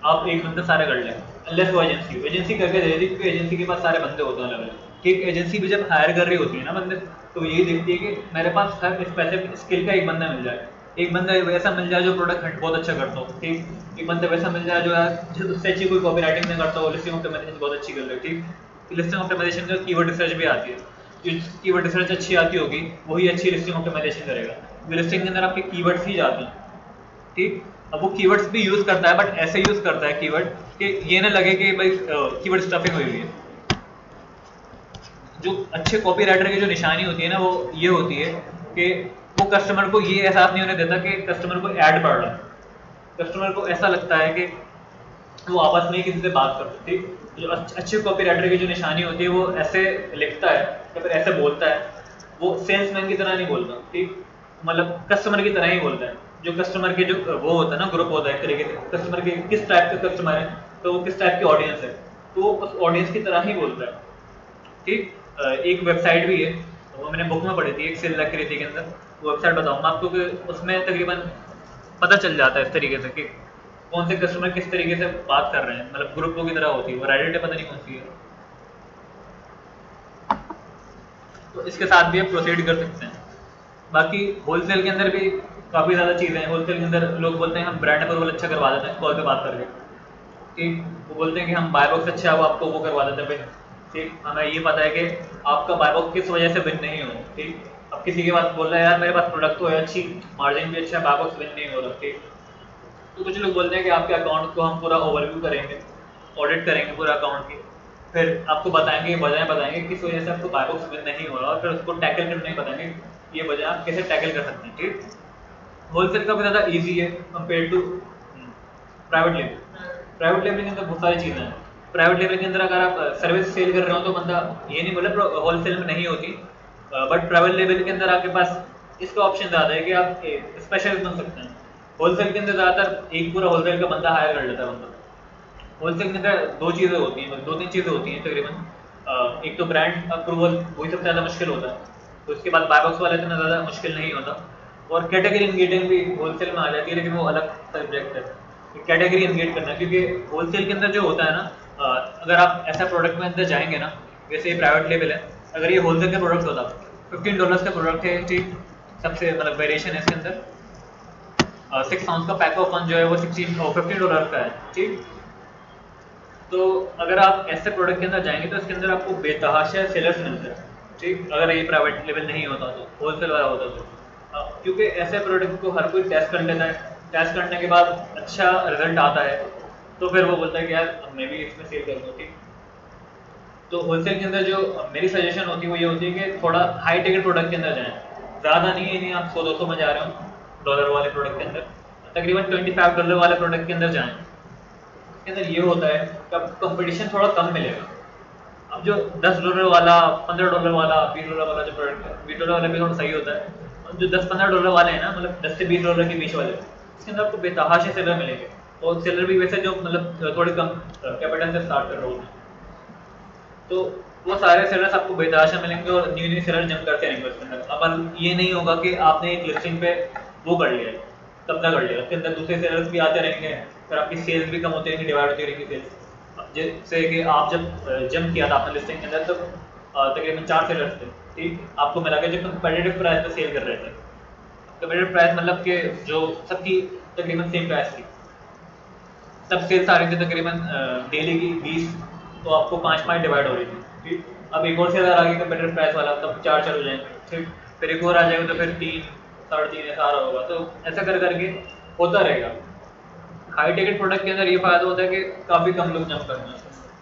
आप एक बंदा सारे कर लें, अनलेस वो एजेंसी करके दे देती, क्योंकि एजेंसी के पास सारे बंदे होते हैं अलग अलग। ठीक, एजेंसी भी जब हायर कर रही होती है ना बंदे, तो यही देखती है कि मेरे पास हर स्पेसिफिक स्किल का एक बंदा मिल जाए, एक बंदा वैसा मिल जाए जो प्रोडक्ट हंट बहुत अच्छा करता हो, ठीक, एक बंदा वैसा मिल जाए जो यार जो उससे अच्छी कोई कॉपी राइटिंग नहीं करता हो, लिस्टिंग ऑप्टिमाइजेशन बहुत अच्छी कर ले, ठीक, लिस्टिंग ऑप्टिमाइजेशन का कीवर्ड रिसर्च भी आती है। जिसकी कीवर्ड रिसर्च अच्छी आती होगी वही अच्छी लिस्टिंग ऑप्टिमाइजेशन करेगा। लिस्टिंग के अंदर आपके कीवर्ड्स ही जाते हैं, ठीक। अब वो कीवर्ड्स भी यूज़ करता है बट ऐसे यूज़ करता है कीवर्ड कि ये ना लगे कि भाई कीवर्ड स्टफिंग हुई हुई है। जो अच्छे कॉपी राइटर की जो निशानी होती है ना वो ये होती है कि वो कस्टमर को ये एहसास नहीं होने देता कि कस्टमर को ऐड पड़ रहा है। कस्टमर को ऐसा लगता है कि वो आपस में किसी से बात कर सकती। जो अच्छे कॉपी राइटर की जो निशानी होती है वो ऐसे लिखता है या फिर ऐसे बोलता है, वो सेल्समैन की तरह नहीं बोलता, ठीक, मतलब कस्टमर की तरह ही बोलता है। जो कस्टमर के जो वो होता है ना, ग्रुप होता है एक तरीके से, कस्टमर के किस टाइप के कस्टमर है तो वो किस टाइप की ऑडियंस है तो वो उस ऑडियंस की तरह ही बोलता है, ठीक। एक वेबसाइट भी है, वो मैंने बुक में पढ़ी थी, एक सेल लग रही थी के अंदर, वो वेबसाइट बताऊंगा आपको कि उसमें तकरीबन पता चल जाता है इस तरीके से कि कौन से कस्टमर किस तरीके से बात कर रहे हैं, मतलब ग्रुपों की तरह होती है वो, रेडिट पता नहीं कौन सी है। तो इसके साथ भी आप प्रोसीड कर सकते हैं। बाकी होलसेल के अंदर भी काफ़ी ज़्यादा चीज़ें हैं। होलसेल के अंदर लोग बोलते हैं हम ब्रांड अप्रूवल अच्छा करवा देते हैं कॉल पे बात करके, ठीक। वो बोलते हैं कि हम बाय बॉक्स अच्छा है, वो आपको वो करवा देते हैं भाई, ठीक। हमें ये पता है कि आपका बाय बॉक्स किस वजह से विन नहीं हो, ठीक। अब किसी के पास बोल रहा है यार मेरे पास प्रोडक्ट तो है, अच्छी मार्जिन भी अच्छा है, बाय बॉक्स विन नहीं हो रहा, ठीक। तो कुछ लोग बोलते हैं कि आपके अकाउंट को हम पूरा ओवरव्यू करेंगे, ऑडिट करेंगे पूरा अकाउंट की, फिर आपको बताएंगे, वजह बताएंगे किस वजह से आपको बाय बॉक्स विन नहीं हो रहा, और फिर उसको टैकल करने ही बताएंगे ये वजह आप कैसे टैकल कर सकते हैं, ठीक। होलसेल काफ़ी ज़्यादा ईजी है compare to private label. Private label के अंदर बहुत सारी चीज़ें हैं। प्राइवेट लेबल के अंदर अगर आप सर्विस सेल कर रहे हो तो बंदा ये नहीं बोला होलसेल में नहीं होती, बट प्राइवेट लेबल के अंदर आपके पास इसका ऑप्शन ज़्यादा है कि आप स्पेशल बन सकते हैं। होलसेल के अंदर ज़्यादातर एक पूरा होलसेल का बंदा हायर कर लेता है बंदा। होलसेल के अंदर दो चीज़ें होती हैं, मतलब दो तीन चीज़ें होती हैं तकरीबन। एक तो ब्रांड अप्रूवल, वही सबसे ज़्यादा मुश्किल होता है, तो उसके बाद बाय बॉक्स वाला इतना ज़्यादा मुश्किल नहीं होता, और कैटेगरी इंगेटिंग भी होलसेल में आ जाती है, लेकिन वो अलग सब्जेक्ट है कैटेगरी इंगेट करना। क्योंकि होलसेल के अंदर जो होता है ना, अगर आप ऐसा प्रोडक्ट में अंदर जाएंगे ना, जैसे ये प्राइवेट लेबल है, अगर ये होलसेल का प्रोडक्ट होता $15 का प्रोडक्ट है, ठीक, सबसे मतलब वेरिएशन है इसके अंदर, 6 आउंस का पैक ऑफ वन जो है वो $15 का है, ठीक। तो अगर आप ऐसे प्रोडक्ट के अंदर जाएंगे तो इसके अंदर आपको बेतहाशा सेलर्स मिलते हैं, ठीक, अगर ये प्राइवेट लेवल नहीं होता तो, होलसेल वाला होता तो। क्योंकि ऐसे प्रोडक्ट को हर कोई टेस्ट कर लेता है, टेस्ट करने के बाद अच्छा रिजल्ट आता है तो फिर वो बोलता है कि यार मैं भी इसमें सेल करूँगा, ठीक। तो होलसेल के अंदर जो मेरी सजेशन होती है वो ये होती है कि थोड़ा हाई टिकट प्रोडक्ट के अंदर जाएं। ज़्यादा नहीं है, नहीं आप 100-200 में जा रहे हो डॉलर वाले प्रोडक्ट के अंदर, तकरीबन $25 वाले प्रोडक्ट के अंदर जाएं। इसके अंदर ये होता है कि आपको कंपटीशन थोड़ा कम मिलेगा। अब जो $10 वाला, $15 वाला, $20 वाला जो प्रोडक्ट है, $20 वाला भी थोड़ा सही होता है, और जो $10-15 वाले हैं ना, मतलब $10 से $20 के बीच वाले, इसके अंदर आपको बेतहाशा सेलर मिलेंगे, और सेलर भी वैसे जो मतलब थोड़े कम कैपिटल से स्टार्ट कर रहे होते हैं, तो वो सारे सेलर्स आपको बेतहाशा मिलेंगे और न्यू न्यू सेलर जंप करते रहेंगे उसके अंदर। अब ये नहीं होगा कि आपने एक लिस्टिंग पे वो कर लिया, कब्जा कर लिया, उसके अंदर दूसरे सेलर्स भी आते रहेंगे, फिर आपकी सेल्स भी कम होती रहेंगी, डिवाइड होती रहेंगी सेल्स। जैसे कि आप जब जंप किया था आपने लिस्टिंग के अंदर, तो तकरीबन 4 सेलर्स थे, ठीक, आपको मिला के जो कंपेटिटिव प्राइस पे सेल कर रहे थे। कंपेटिटिव प्राइस मतलब कि जो सबकी तकरीबन सेम प्राइस थी, सब सेल्स आ रही थी तकरीबन डेली की 20, तो आपको 5-5 डिवाइड हो रही थी, ठीक। अब एक और सेलर आ गई कंपेटिटिव प्राइस वाला, तब 4-4 हो जाएंगे, ठीक, फिर एक और आ जाएगा तो फिर 3-3.5 ऐसा आ रहा होगा, तो ऐसा कर करके होता रहेगा। हाई टिकट प्रोडक्ट के अंदर ये फायदा होता है कि काफ़ी कम लोग जंप करते हैं,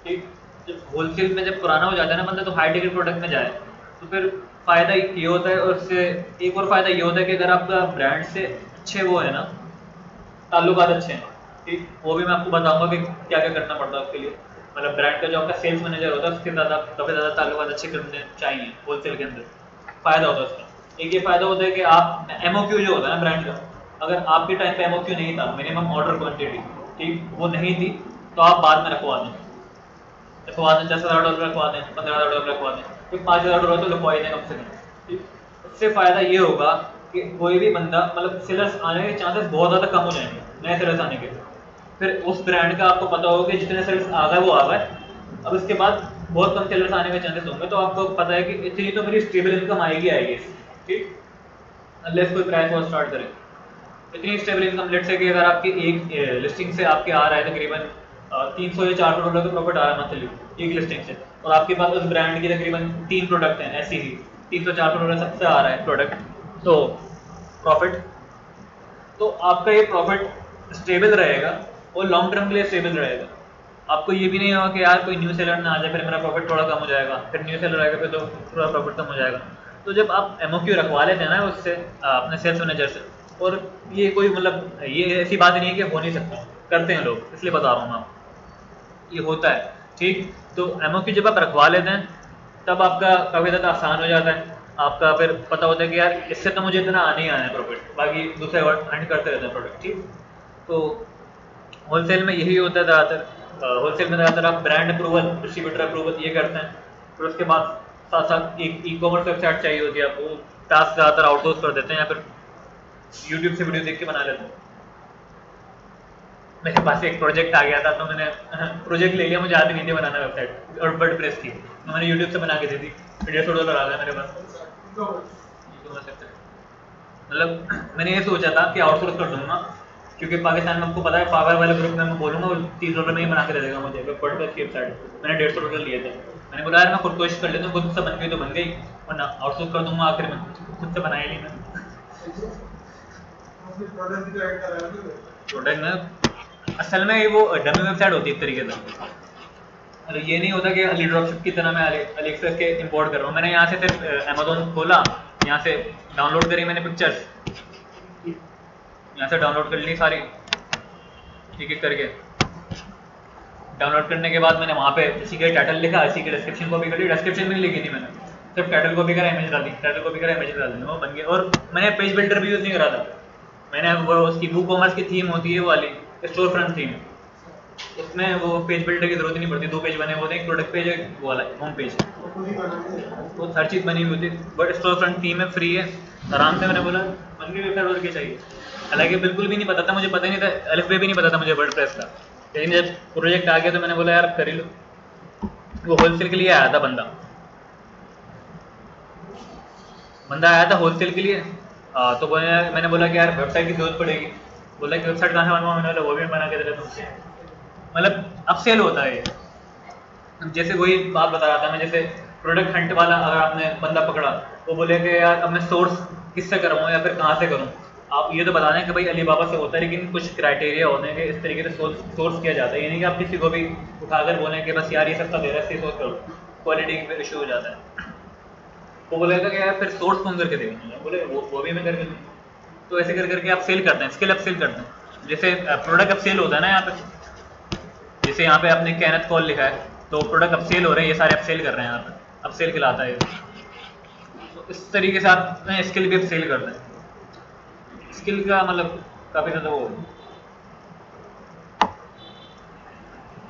ठीक। जब होलसेल में जब पुराना हो जाता है ना बंदा, तो हाई टिकट प्रोडक्ट में जाए तो फिर फ़ायदा ये होता है, और उससे एक और फ़ायदा ये होता है कि अगर आपका ब्रांड से अच्छे वो है ना, ताल्लुकात अच्छे हैं, ठीक, वो भी मैं आपको बताऊंगा कि क्या क्या करना पड़ता है उसके लिए। मतलब ब्रांड का जो आपका सेल्स मैनेजर होता है उसके साथ आप काफ़ी ज़्यादा ताल्लुकात अच्छे करने चाहिए होलसेल के अंदर, फ़ायदा होता है उसका। एक ये फ़ायदा होता है कि आप MOQ जो होता है ना ब्रांड का, अगर आपके टाइम पे MOQ नहीं था, मिनिमम ऑर्डर क्वांटिटी, ठीक, वो नहीं थी, तो आप बाद में रखवा दें, $10,000 रखवा दें, $15,000 रखवा दें, फिर $5,000 तो लिखवा ही दें कम से कम, ठीक। उससे फ़ायदा ये होगा कि कोई भी बंदा, मतलब सेलर्स आने के चांसेस बहुत ज़्यादा कम हो जाएंगे, नए सेलर्स आने के। फिर उस ब्रांड का आपको पता होगा कि जितने सेलर्स आ गए वो आ गए, अब इसके बाद बहुत कम सेलर्स आने के चांसेस होंगे, तो आपको पता है कि इतनी तो मेरी स्टेबल इनकम आएगी आएगी, ठीक, अनलेस कोई प्राइस वॉर स्टार्ट करे। इतनी स्टेबल इनकम, लेट से कि अगर आपकी एक लिस्टिंग से आपके आ रहा है तकरीबन 300 या 400 डॉलर का प्रॉफिट आ रहा है मंथली एक लिस्टिंग से, और आपके पास उस ब्रांड की तकरीबन 3 प्रोडक्ट हैं ऐसी ही, 300-400 डॉलर सबसे आ रहा है प्रोडक्ट, तो प्रॉफिट, तो आपका ये प्रॉफिट स्टेबल रहेगा और लॉन्ग टर्म के लिए स्टेबल रहेगा। आपको ये भी नहीं होगा कि यार कोई न्यू सेलर ना आ जाए फिर मेरा प्रॉफिट थोड़ा कम हो जाएगा, फिर न्यू सेलर आएगा फिर तो थोड़ा प्रॉफिट कम हो जाएगा। तो जब आप MOQ रखवा लेते हैं ना उससे अपने सेल्स मैनेजर से, और ये कोई मतलब ये ऐसी बात नहीं है कि हो नहीं सकता, करते हैं लोग, इसलिए बता रहा हूँ मैं आपको, ये होता है। ठीक, तो MOQ जब आप रखवा लेते हैं तब आपका काफ़ी ज़्यादा आसान हो जाता है, आपका फिर पता होता है कि यार इससे तो मुझे इतना आने ही आना है प्रॉफिट, बाकी दूसरे हंड करते रहते हैं प्रोडक्ट। ठीक, तो होलसेल में यही होता है ज़्यादातर, होलसेल में ज़्यादातर आप ब्रांड अप्रूवल, डिस्ट्रीब्यूटर अप्रूवल ये करते हैं, फिर उसके बाद साथ साथ एक ई-कॉमर्स वेबसाइट चाहिए होती है आपको, टास्क ज़्यादातर आउटसोर्स कर देते हैं या फिर यूट्यूब से वीडियो देख के बना लेते हैं। मेरे पास एक प्रोजेक्ट आ गया था तो मैंने प्रोजेक्ट ले लिया, मुझे आती नहीं थी बनाना वेबसाइट और वर्डप्रेस की, तो मैंने यूट्यूब से बना के दी थी, $150 आ गया मेरे पास। मतलब मैंने ये सोचा था कि आउटसोर्स कर दूंगा, क्योंकि पाकिस्तान में आपको पता है पावर वाले ग्रुप में मैं बोलूँगा वो $30 में ही बना के दे देगा मुझे वर्डप्रेस की वेबसाइट। मैंने $150 लिए थे, मैंने बोला यार मैं खुद कोशिश कर लेता हूँ, खुद से बन गई तो बन गई, वरना आउटसोर्स कर दूंगा, आखिर में खुद से बनाई ली मैंने प्रोडक्ट में। असल में ये वो डमी वेबसाइट होती है एक तरीके से, मतलब ये नहीं होता कि अली ड्रॉपशिप की तरह मैं अलीएक्सप्रेस के इंपोर्ट कर रहा हूँ। मैंने यहाँ से सिर्फ अमेजोन खोला, यहाँ से डाउनलोड करी मैंने पिक्चर्स, यहाँ से डाउनलोड कर ली सारी एक एक करके। डाउनलोड करने के बाद मैंने वहाँ पे इसी के टाइटल लिखा, इसी के डिस्क्रिप्शन कॉपी कर ली, डिस्क्रिप्शन में लिखी नहीं मैंने, सिर्फ टाइटल कॉपी करा, इमेज डाल दी, टाइटल कॉपी करा, इमेज डाल दी, वो बन गया। और मैंने पेज बिल्डर भी यूज़ नहीं करा था, मैंने वो उसकी वूकॉमर्स की थीम होती है वो वाली स्टोर फ्रंट थीम, उसमें वो पेज बिल्डर की जरूरत ही नहीं पड़ती, 2 पेज बने होते हैं, एक प्रोडक्ट पेज एक वो वाला होम पेज, वो हर चीज़ बनी हुई होती है। बट स्टोर फ्रंट थीम है, फ्री है, आराम से। मैंने बोला बन गई वेबसाइट, और क्या चाहिए। हालांकि बिल्कुल भी नहीं पता था, मुझे पता ही नहीं था, अलिफ बे भी नहीं पता था मुझे वर्डप्रेस का, लेकिन जब प्रोजेक्ट आ गया तो मैंने बोला यार कर ही लो। वो होलसेल के लिए आया था बंदा आया था होलसेल के लिए, तो मैंने बोला कि यार वेबसाइट की जरूरत पड़ेगी, बोला कि वेबसाइट कहाँ से बनवाऊँ, मैंने बोला वो भी बना के दे रहा था। मतलब अब सेल होता है ये। जैसे वही बात बता रहा था मैं, जैसे प्रोडक्ट हंट वाला अगर आपने बंदा पकड़ा, वो बोले कि यार अब मैं सोर्स किससे करवाऊँ या फिर कहाँ से करूँ। आप ये तो बता दें कि भाई अलीबाबा से होता है, लेकिन कुछ क्राइटेरिया होते हैं कि इस तरीके से सोर्स किया जाता है। ये नहीं कि आप किसी को भी उठाकर बोलें कि बस यार ये सस्ता दे रहा है इससे सोर्स करो, क्वालिटी पे इशू हो जाता है। वो बोलेगा कि यार फिर सोर्स कौन करके देगा, बोले वो भी मैं करके दूँ। तो ऐसे कर करके आप सेल करते हैं, स्किल अप सेल करते हैं। जैसे प्रोडक्ट अप सेल होता है ना यहाँ पे, जैसे यहाँ पे आपने कैनत कॉल लिखा है, तो प्रोडक्ट अप सेल हो रहे हैं, ये सारे अप सेल कर रहे हैं यहाँ पे, अप सेल खिलाता है। तो इस तरीके से आप स्किल भी अप सेल करते हैं। स्किल का मतलब काफ़ी ज़्यादा वो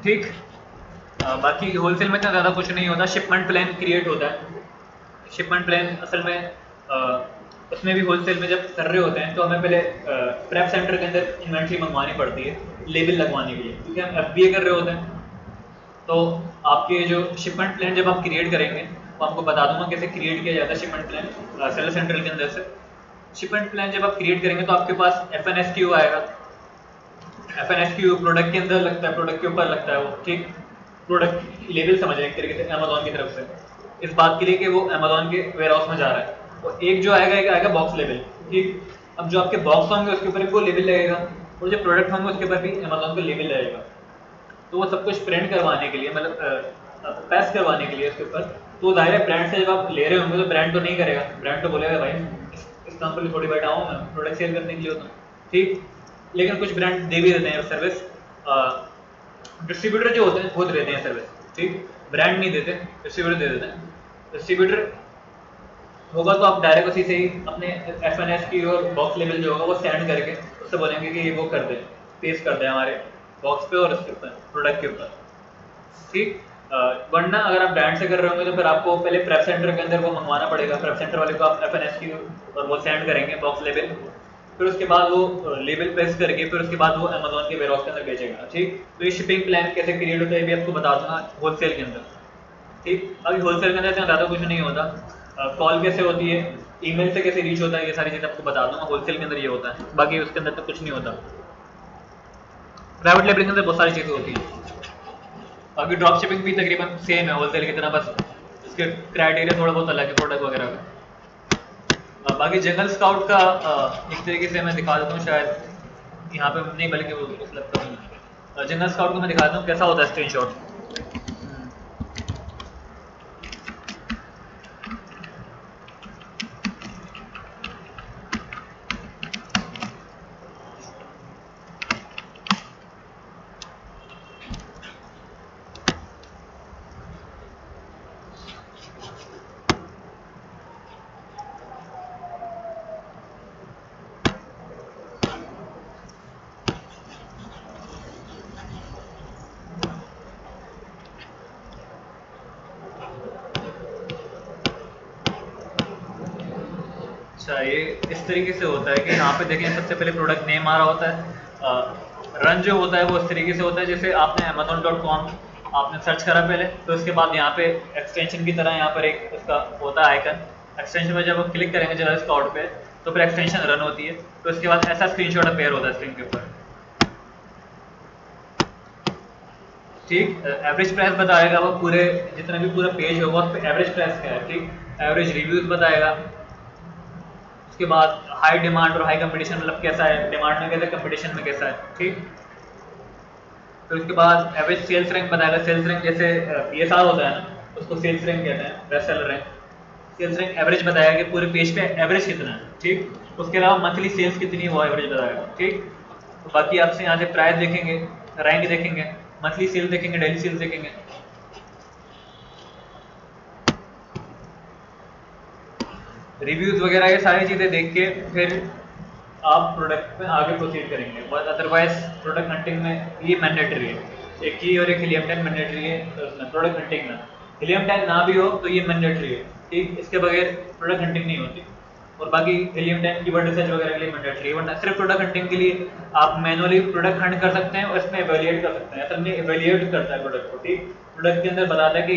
ठीक। बाकी होलसेल में इतना ज़्यादा कुछ नहीं होता, शिपमेंट प्लान क्रिएट होता है। शिपमेंट प्लान असल में उसमें भी होलसेल में जब कर रहे होते हैं तो हमें पहले प्रेप सेंटर के अंदर इन्वेंट्री मंगवानी पड़ती है लेबल लगवाने के लिए, क्योंकि हम FBA कर रहे होते हैं। तो आपके जो शिपमेंट प्लान जब आप क्रिएट करेंगे, तो आपको बता दूंगा कैसे क्रिएट किया जाता है शिपमेंट प्लान सेलर सेंट्रल के अंदर से। शिपमेंट प्लान जब आप क्रिएट करेंगे तो आपके पास FNSQ आएगा। FNSQ प्रोडक्ट के अंदर लगता है, प्रोडक्ट के ऊपर लगता है वो, ठीक। प्रोडक्ट लेवल समझ रहे हैं एक तरीके से अमेजोन की तरफ से, इस बात के लिए कि वो अमेजोन के वेयर हाउस में जा रहा है। और एक जो आएगा, एक आएगा बॉक्स लेवल, ठीक। अब जो आपके बॉक्स होंगे उसके ऊपर भी वो लेवल लगेगा, और जो प्रोडक्ट होंगे उसके ऊपर भी अमेजोन का लेवल लगेगा। तो वो सब कुछ प्रिंट करवाने के लिए, मतलब पैस करवाने के लिए उसके ऊपर, तो जाहिर है ब्रांड से जब आप ले रहे होंगे तो ब्रांड तो नहीं करेगा, ब्रांड तो बोलेगा भाई इस काम पर थोड़ी बैठा हूँ मैं प्रोडक्ट सेल करने के लिए होता हूँ, ठीक। लेकिन कुछ ब्रांड दे भी देते हैं सर्विस, डिस्ट्रीब्यूटर जो होते हैं खुद देते हैं सर्विस, ठीक। ब्रांड नहीं देते, डिस्ट्रीब्यूटर दे देते हैं। डिस्ट्रीब्यूटर होगा तो आप डायरेक्ट उसी से ही अपने FNSQ और बॉक्स लेवल जो होगा वो सेंड करके उससे बोलेंगे कि ये वो कर दे, पेस्ट कर दे हमारे बॉक्स पे और उसके ऊपर प्रोडक्ट के ऊपर, ठीक। वरना अगर आप ब्रांड से कर रहे होंगे तो फिर आपको पहले प्रेप सेंटर के अंदर वो मंगवाना पड़ेगा, प्रेप सेंटर वाले को आप FNSQ और वो सेंड करेंगे बॉक्स लेवल, फिर उसके बाद वो लेवल प्रेस करके फिर उसके बाद वो अमेजोन के वेयरहाउस के अंदर भेजेगा, ठीक। तो ये शिपिंग प्लान कैसे क्रिएट होता है ये भी आपको बता दूंगा होलसेल के अंदर, ठीक। अभी होलसेल के अंदर इतना ज़्यादा कुछ नहीं होता। कॉल कैसे होती है, ईमेल से कैसे रीच होता है, ये सारी चीज़ आपको बता दूंगा। होलसेल के अंदर ये होता है, बाकी उसके अंदर तो कुछ नहीं होता। प्राइवेट लेबलिंग के अंदर बहुत सारी चीज़ें होती हैं। बाकी ड्रॉप शिपिंग भी तकरीबन सेम है होलसेल की तरह, बस इसके क्राइटेरिया थोड़ा बहुत अलग है प्रोडक्ट वगैरह का। बाकी जंगल स्काउट का एक तरीके से मैं दिखा देता हूँ, शायद यहाँ पे नहीं बल्कि वो उस लगता है। जंगल स्काउट को मैं दिखा देता हूँ कैसा होता है स्क्रीनशॉट। अच्छा, ये इस तरीके से होता है कि यहाँ पे देखें सबसे पहले प्रोडक्ट नेम आ रहा होता है। रन जो होता है वो इस तरीके से होता है जैसे आपने amazon.com आपने सर्च करा पहले, तो उसके बाद यहाँ पे एक्सटेंशन की तरह यहाँ पर एक उसका होता है आइकन। एक्सटेंशन में जब आप क्लिक करेंगे जरा स्काउट पे तो फिर एक्सटेंशन रन होती है, तो इसके बाद ऐसा स्क्रीनशॉट अपेयर होता है स्क्रीन के ऊपर। ठीक, एवरेज प्राइस बताएगा वो पूरे जितना भी पूरा पेज होगा उस पर एवरेज प्राइस क्या है। ठीक, एवरेज रिव्यूज बताएगा। उसके बाद हाई डिमांड और हाई कंपटीशन मतलब कैसा है, डिमांड में कैसा है, कंपटीशन में कैसा है। ठीक, तो उसके बाद एवरेज सेल्स रैंक बताएगा। सेल्स रैंक जैसे PSR होता है ना, उसको सेल्स रैंक कहते हैं, best seller rank. Sales rank average बताएगा कि पूरे पेज पे एवरेज कितना है। ठीक, उसके अलावा मंथली सेल्स कितनी है वो एवरेज बताएगा। ठीक, तो बाकी आपसे यहाँ से प्राइस देखेंगे, रैंक देखेंगे, मंथली सेल देखेंगे, डेली सेल्स देखेंगे। रिव्यूज वगैरह ये सारी चीज़ें देख के फिर आप प्रोडक्ट में आगे प्रोसीड करेंगे। बट अदरवाइज प्रोडक्ट हंटिंग में ये मैंडेटरी है, एक की और एक हीलियम 10 मैंडेटरी है प्रोडक्ट हंटिंग में। हीलियम 10 ना भी हो तो ये मैंडेटरी है। ठीक, इसके बगैर प्रोडक्ट हंटिंग नहीं होती। और बाकी हीलियम 10 कीवर्ड रिसर्च वगैरह के लिए मैंडेटरी है, वरना सिर्फ प्रोडक्ट हंटिंग के लिए आप मैनुअली प्रोडक्ट हंट कर सकते हैं और इसमें एवेल्युएट कर सकते हैं। असल में एवेल्युएट करता है प्रोडक्ट को। ठीक, प्रोडक्ट के अंदर बताता है कि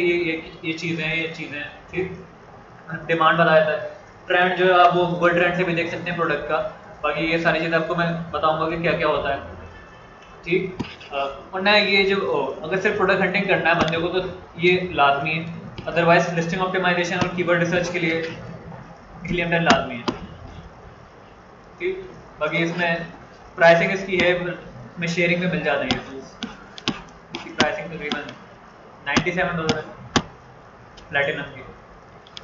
ये चीज़ें हैं, ये चीज़ें हैं। ठीक, डिमांड बता देता है। ट्रेंड जो है आप वो गूगल ट्रेंड से भी देख सकते हैं प्रोडक्ट का। बाकी ये सारी चीज़ें आपको मैं बताऊंगा कि क्या क्या होता है। ठीक, और ना ये जो अगर सिर्फ प्रोडक्ट हंटिंग करना है बंदे को तो ये लाजमी है। अदरवाइज लिस्टिंग ऑप्टिमाइजेशन और कीवर्ड रिसर्च के लिए हीलियम 10 लाजमी है। ठीक, बाकी इसमें प्राइसिंग इसकी है, इसमें शेयरिंग में मिल जाते हैं ये टूल्स। इसकी प्राइसिंग तकरीबन $97 है प्लेटिनम की,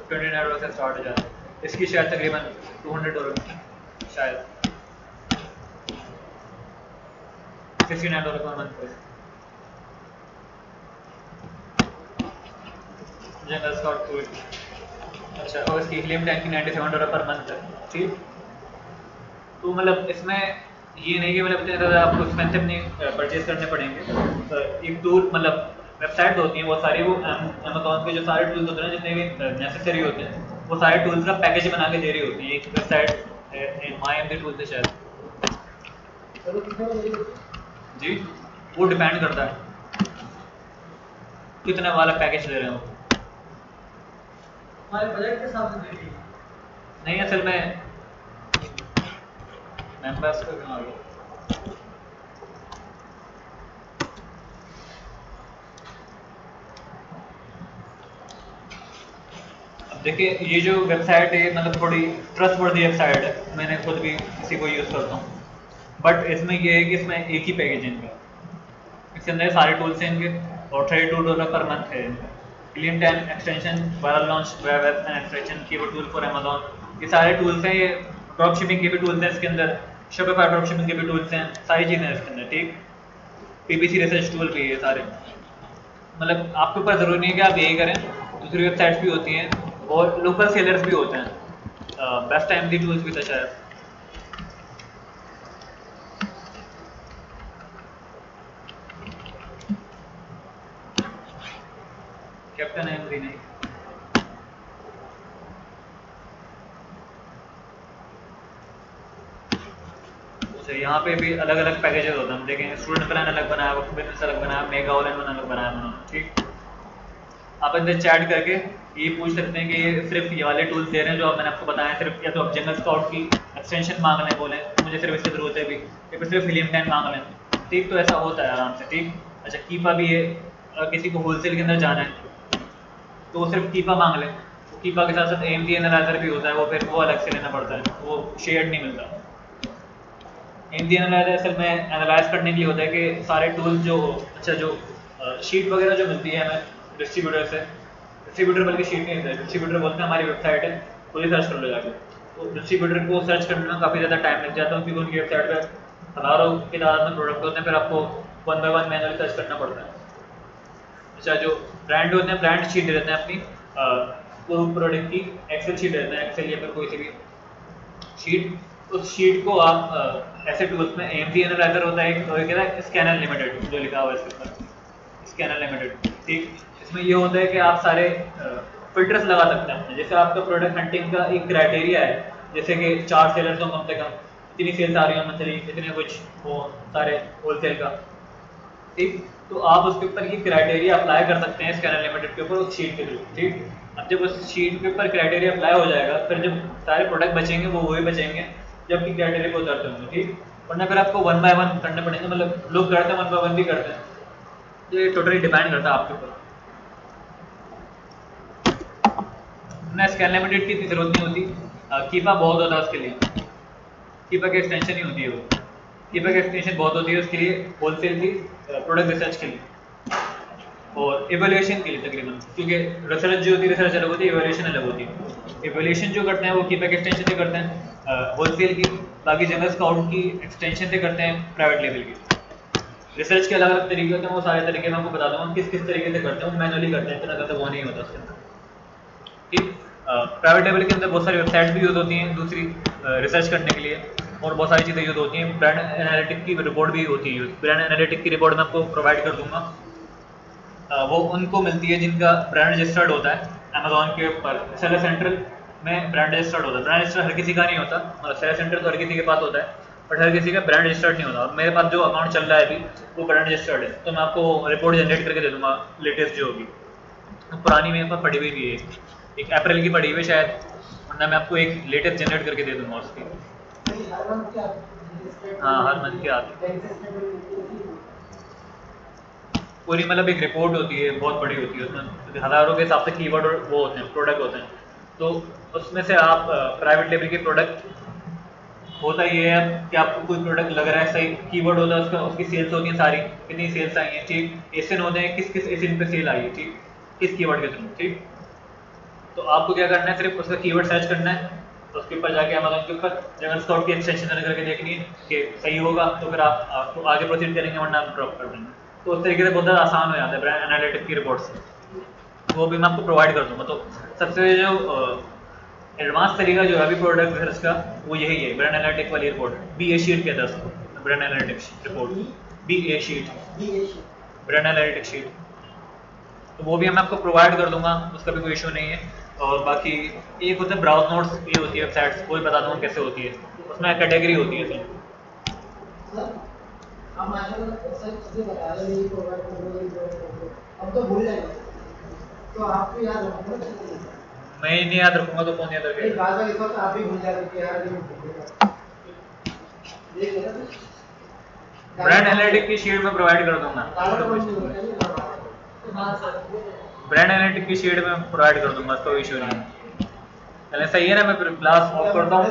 $29 से स्टार्ट हो जाता है। इसकी शायद तकरीबन $200 शायद $69 पर मंथ पे। जंगल स्काउट टूल, अच्छा, और इसकी हीलियम 10 की $97 पर मंथ है। ठीक, तो मतलब इसमें ये नहीं कि मतलब इतने ज़्यादा आपको एक्सपेंसिव नहीं परचेज करने पड़ेंगे। एक टूल मतलब वेबसाइट होती हैं वो सारी, वो अमेज़ॉन के जो सारे टूल्स होते हैं जितने भी नेसेसरी होते हैं वो सारे टूल्स का पैकेज बना के दे रही होती है एक वेबसाइट MyMD टूल से शायद। जी, वो डिपेंड करता है कितने वाला पैकेज ले रहे हो। हमारे बजट के हिसाब से दे रही है। नहीं, असल में मेंबर्स को क्यों आ गया। अब देखिए ये जो वेबसाइट है मतलब थोड़ी ट्रस्टवर्दी वेबसाइट है, मैंने खुद भी इसी को यूज़ करता हूँ। बट इसमें ये है कि इसमें एक ही पैकेज है इनका, इसके अंदर सारे टूल्स हैं इनके और $32 पर मंथ है इनका। Helium 10 extension, viral launch, web and extraction, keyword tool for Amazon, ये सारे टूल्स हैं। ये ड्रॉप शिपिंग के भी टूल्स हैं इसके अंदर, शॉपिफाई ड्रॉप शिपिंग के भी टूल्स हैं, सारी चीज़ें हैं इसके अंदर। ठीक, PPC रिसर्च टूल भी है सारे। मतलब आपके ऊपर ज़रूरी नहीं है कि आप यही करें, दूसरी वेबसाइट्स भी होती हैं और लोकल सेलर्स भी होते हैं। बेस्ट टाइम दी टूल्स भी था शायद। कैप्टन एमरी नहीं। अच्छा, यहाँ पे भी अलग अलग पैकेजेस होते हैं। देखें स्टूडेंट प्लान अलग बनाया, वर्क बिजनेस अलग बनाया, मेगा ऑल इन वन अलग बनाया उन्होंने। ठीक, आप इनसे चैट करके ये पूछ सकते हैं कि ये सिर्फ ये वाले टूल्स दे रहे हैं जो मैंने आपको बताया सिर्फ, या तो आप जंगल स्काउट की एक्सटेंशन मांग लें, बोलें मुझे सिर्फ इसकी ज़रूरत है भी, या फिर सिर्फ हीलियम 10 मांग लें। ठीक, तो ऐसा होता है आराम से। ठीक, अच्छा कीपा भी है, अगर किसी को होलसेल के अंदर जाना है तो वो सिर्फ कीपा मांग ले, तो कीपा के साथ साथ AMD एनालाइजर भी होता है, वो फिर वो अलग से लेना पड़ता है, वो शेयर्ड नहीं मिलता। AMD एनालाइजर असल में एनालाइज करने के लिए होता है कि सारे टूल्स जो, अच्छा जो शीट वगैरह जो मिलती है हमें डिस्ट्रीब्यूटर से, डिस्ट्रीब्यूटर बल्कि शीट नहीं होता है, डिस्ट्रीब्यूटर बोलते हैं हमारी वेबसाइट है, पूरी सर्च कर लो जाके। तो डिस्ट्रीब्यूटर को सर्च करने में काफ़ी ज़्यादा टाइम लग जाता है, क्योंकि उनकी वेबसाइट पर हज़ारों की तादाद में प्रोडक्ट होते हैं, फिर आपको one by one manually search करना पड़ता है। अच्छा जो ब्रांड होते हैं, ब्रांड शीट दे देते हैं अपनी वो प्रोडक्ट की, एक्सेल शीट देते हैं, एक्सेल या फिर कोई सी भी शीट। उस शीट को आप ऐसे टूल्स में AMD एनालाइजर होता है, और एक है स्कैनर लिमिटेड जो लिखा हुआ है इसके ऊपर, स्कैनर लिमिटेड। ठीक, इसमें ये होता है कि आप सारे फिल्टर्स लगा सकते हैं। जैसे आपका प्रोडक्ट हंटिंग का एक क्राइटेरिया है, जैसे कि 4 सेलर्स हो कम से कम, इतनी सेल्स आ रही हो मंथली, इतने कुछ वो सारे होलसेल का। ठीक, तो आप उसके ऊपर ये क्राइटेरिया अप्लाई कर सकते हैं स्कैनर लिमिटेड के ऊपर उस शीट के थ्रू। ठीक, अब जब उस शीट के ऊपर क्राइटेरिया अप्लाई हो जाएगा, फिर जब सारे प्रोडक्ट बचेंगे वो वही बचेंगे जबकि क्राइटेरिया को उतरते होंगे। ठीक, वरना फिर आपको वन बाय वन करने पड़ेंगे, मतलब लोग करते हैं वन बाय वन भी करते हैं, तो ये टोटली डिपेंड करता है आपके ऊपर। ना स्कैन लिमिटेड की इतनी जरूरत नहीं होती, कीपा बहुत होता है उसके लिए, कीपा की एक्सटेंशन ही होती है वो, कीपा की एक्सटेंशन बहुत होती है उसके लिए, होलसेल की प्रोडक्ट रिसर्च के लिए और एवेल्यूएशन के लिए तकरीबन, क्योंकि रिसर्च जो होती है रिसर्च अलग होती है, एवेल्यूएशन अलग होती है। एवेल्यूएशन जो करते हैं वो कीपा की एक्सटेंशन से करते हैं होलसेल की, बाकी जनरल स्काउट की एक्सटेंशन से करते हैं प्राइवेट लेवल की। रिसर्च के अलग अलग तरीके होते हैं, वो सारे तरीके मैं आपको बता दूंगा किस किस तरीके से करते हैं, वो मैनुअली करते हैं, इतना ज़्यादा वो नहीं होता उसके अंदर। ठीक, प्राइवेट लेवल के अंदर बहुत सारी वेबसाइट भी यूज़ होती हैं दूसरी रिसर्च करने के लिए, और बहुत सारी चीज़ें यूज़ होती हैं। ब्रांड एनालिटिक की रिपोर्ट भी होती है यूज़, ब्रांड एनालिटिक की रिपोर्ट मैं आपको प्रोवाइड कर दूंगा। वो उनको मिलती है जिनका ब्रांड रजिस्टर्ड होता है अमेजोन के ऊपर, सेलर सेंट्रल में ब्रांड रजिस्टर्ड होता है। ब्रांड रजिस्टर हर किसी का नहीं होता, मतलब सेलर सेंट्रल तो हर किसी के पास होता है, बट हर किसी का ब्रांड रजिस्टर्ड नहीं होता। और मेरे पास जो अकाउंट चल रहा है अभी वो ब्रांड रजिस्टर्ड है, तो मैं आपको रिपोर्ट जनरेट करके दे दूंगा लेटेस्ट जो होगी। पुरानी मेरे पास पड़ी हुई भी है, एक अप्रैल की पड़ी हुई है शायद, वरना मैं आपको एक लेटेस्ट जनरेट करके दे दूंगा उसकी। हाँ, हर मंथ की आती है पूरी, मतलब एक रिपोर्ट होती है बहुत बड़ी होती है, उसमें हज़ारों के हिसाब से कीवर्ड और वो होते हैं, प्रोडक्ट होते हैं। तो उसमें से आप प्राइवेट लेवल के प्रोडक्ट, होता ये है कि आपको कोई प्रोडक्ट लग रहा है सही, कीवर्ड होता है उसका, उसकी सेल्स होती है सारी, कितनी सेल्स आई हैं। ठीक, एसिन होते हैं किस किस एसिन पे सेल आई है, ठीक, किस कीवर्ड के थ्रू। ठीक, तो आपको क्या करना है, सिर्फ उसका कीवर्ड सर्च करना है, तो उसके ऊपर जाके अमेज़न के ऊपर जनरल स्काउट की एक्सटेंशन रन करके देखनी है कि सही होगा तो फिर आप आपको आगे प्रोसीड करेंगे, वरना आप ड्रॉप कर देंगे। तो उस तरीके से बहुत ज़्यादा आसान हो जाता है ब्रांड एनालिटिक की रिपोर्ट से, वो भी मैं आपको प्रोवाइड कर दूंगा। तो सबसे जो एडवांस तरीका जो है अभी प्रोडक्ट रिसर्च का, वो यही है, ब्रांड एनालिटिक वाली रिपोर्ट, BA शीट कहता है उसको, brand analytics report, BA sheet, brand analytic sheet. तो वो भी मैं आपको प्रोवाइड कर दूंगा, उसका भी कोई इशू नहीं है। और बाकी एक होता है ब्राउज नोट्स, ये होती है वेबसाइट्स, वो भी बता दूंगा कैसे होती है, उसमें कैटेगरी होती है सर। अब तो भूल जाएंगे, तो आपको याद रखना। मैं ही नहीं याद रखूंगा तो कौन याद एक रखेगा। बात है, इस वक्त आप ही भूल जाते कि यार ये देख लेना। ब्रांड एनालिटिक की शीट में प्रोवाइड कर दूंगा, ब्रांड एनालिटिक की शीट में प्रोवाइड कर दूंगा, कोई इशू नहीं है। चले सही है ना, मैं फिर क्लास ऑफ करता हूँ।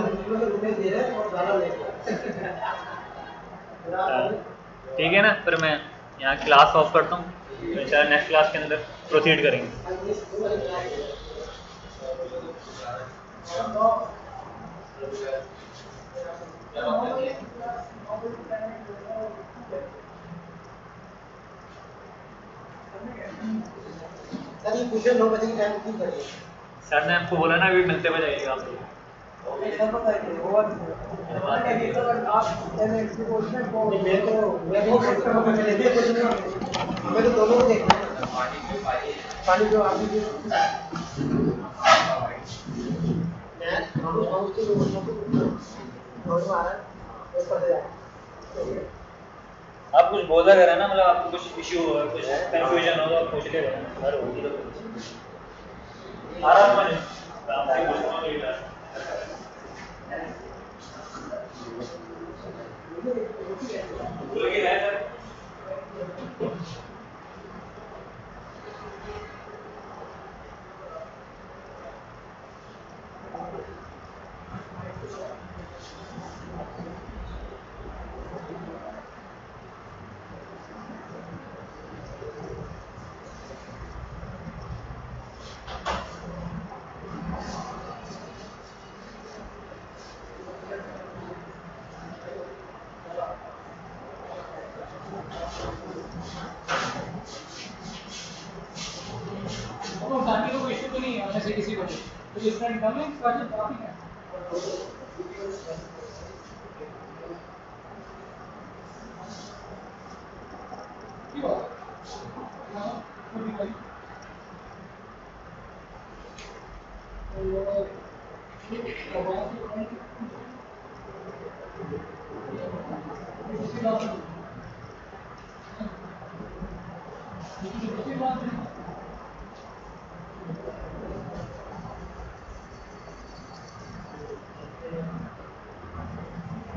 ठीक है ना, फिर मैं यहाँ क्लास ऑफ करता हूँ, तो इंशाल्लाह नेक्स्ट क्लास के अंदर प्रोसीड करेंगे। सर ये पूछे 9 बजे की टाइम बुकिंग करिए। सर ने आपको बोला ना अभी मिलते हुए जाइएगा आप लोग। सर बताइए वो आप हमें तो दोनों को देखना है, पानी जो आप आप कुछ बोला करें ना, मतलब आपको कुछ इश्यू हो, कुछ कंफ्यूजन हो तो आप पूछ ले सर, होगी तो आराम से आपसे पूछना है। से किसी को भी, तो इसका इनकमिंग इसका जो काफी है। ठीक है हां कोई भाई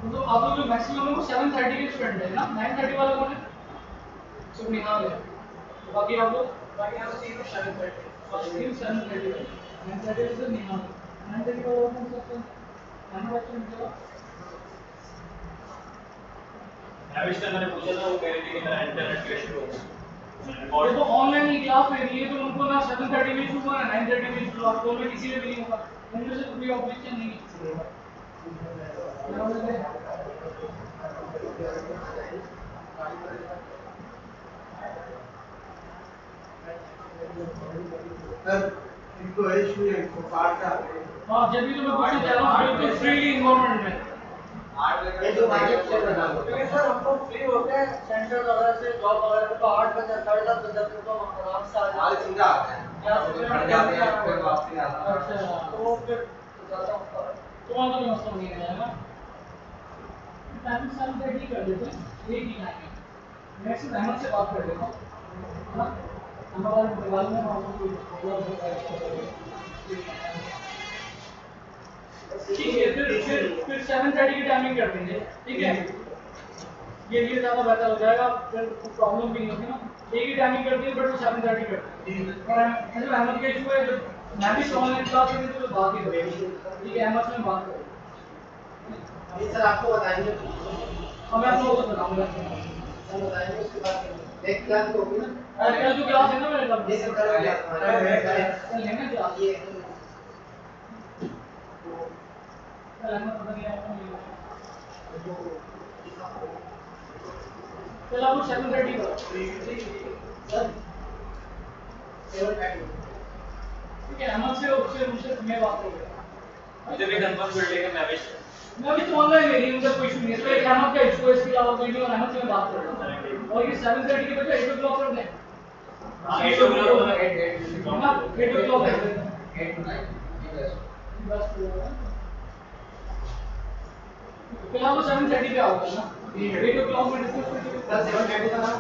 तो आप लोग जो मैक्सिमम है वो 7:30 के स्टूडेंट है ना, 9:30 वाला कौन है? सब निहाल है। बाकी आप लोग बाकी यहाँ से 7:30 और 7:30 9:30 से निहाल 9:30 वाला कौन सा है? मैन्युफैक्चरिंग हैविश का मैंने पूछा था, वो कह रही थी कि मेरा इंटरनेट का इशू हो और तो ऑनलाइन ही क्लास ले रही है तो उनको ना 7:30 में शुरू होगा ना 9:30 में शुरू, आप दोनों में किसी में भी नहीं होगा, उनमें से कोई ऑब्जेक्शन नहीं है। इनको इशू है इनको पार्ट का हाँ जब भी तो मैं पूछना चाह रहा हूँ बिल्कुल फ्रीली इन्वायरमेंट में। ये जो मार्केट से बना लो क्योंकि सर हम लोग फ्री होते हैं सेंटर वगैरह से जॉब वगैरह पे, तो 8 बजे 7:30 बजे तक तो हम आराम से आ आज जाते हैं। सीधा आते हैं यहाँ से फिर घर जाते हैं फिर वापस आते हैं। अच्छा तो वो फिर ज़्यादा होता है। तो वहाँ तो मसला नहीं है ना, टाइम 7:30 कर देते हैं, एक ही टाइम है। मैं सिर्फ अहमद से बात कर लेता हूँ है ना, हमारे दिवाली में हम ठीक है फिर 7:30 की टाइमिंग कर देंगे, ठीक है ये ज़्यादा बेहतर हो जाएगा, फिर प्रॉब्लम भी नहीं होगी ना, एक ही टाइमिंग कर दिए बट वो 7:30 कर देंगे। और अहमद का इशू है, जब मैं भी ऑनलाइन क्लास करेंगे तो बात ही करेंगे, ठीक है अहमद से मैं बात करूँगा। ये सर आपको बताएंगे मैं आप लोगों को बताऊंगा, सर बताएंगे उसके बाद एक क्लास तो होगी ना कल जो क्लास है ना मेरे कल ये सब कल क्लास कल है ना क्लास, ये कल अहमद पता नहीं आएगा नहीं आएगा। चलो आप 7:30 करो सर, ठीक है अहमद से उससे मुझसे मैं बात करूँगा। मुझे भी कंफर्म कर लेगा मैं भी मैं भी तो ऑनलाइन ले रही हूँ, मुझे कोई इशू नहीं है, तो एक अहमद का इशू है, इसके अलावा कोई नहीं, और अहमद से मैं बात कर रहा हूँ। और ये 7:30 के बजाय 8 o'clock कर दें, हाँ 8 o'clock ना 8 o'clock कर दें, 8 to 9 बस फिलहाल तो 7:30 पे आओगे ना, 8 o'clock में डिस्कस करेंगे। कल 7:30 का नाम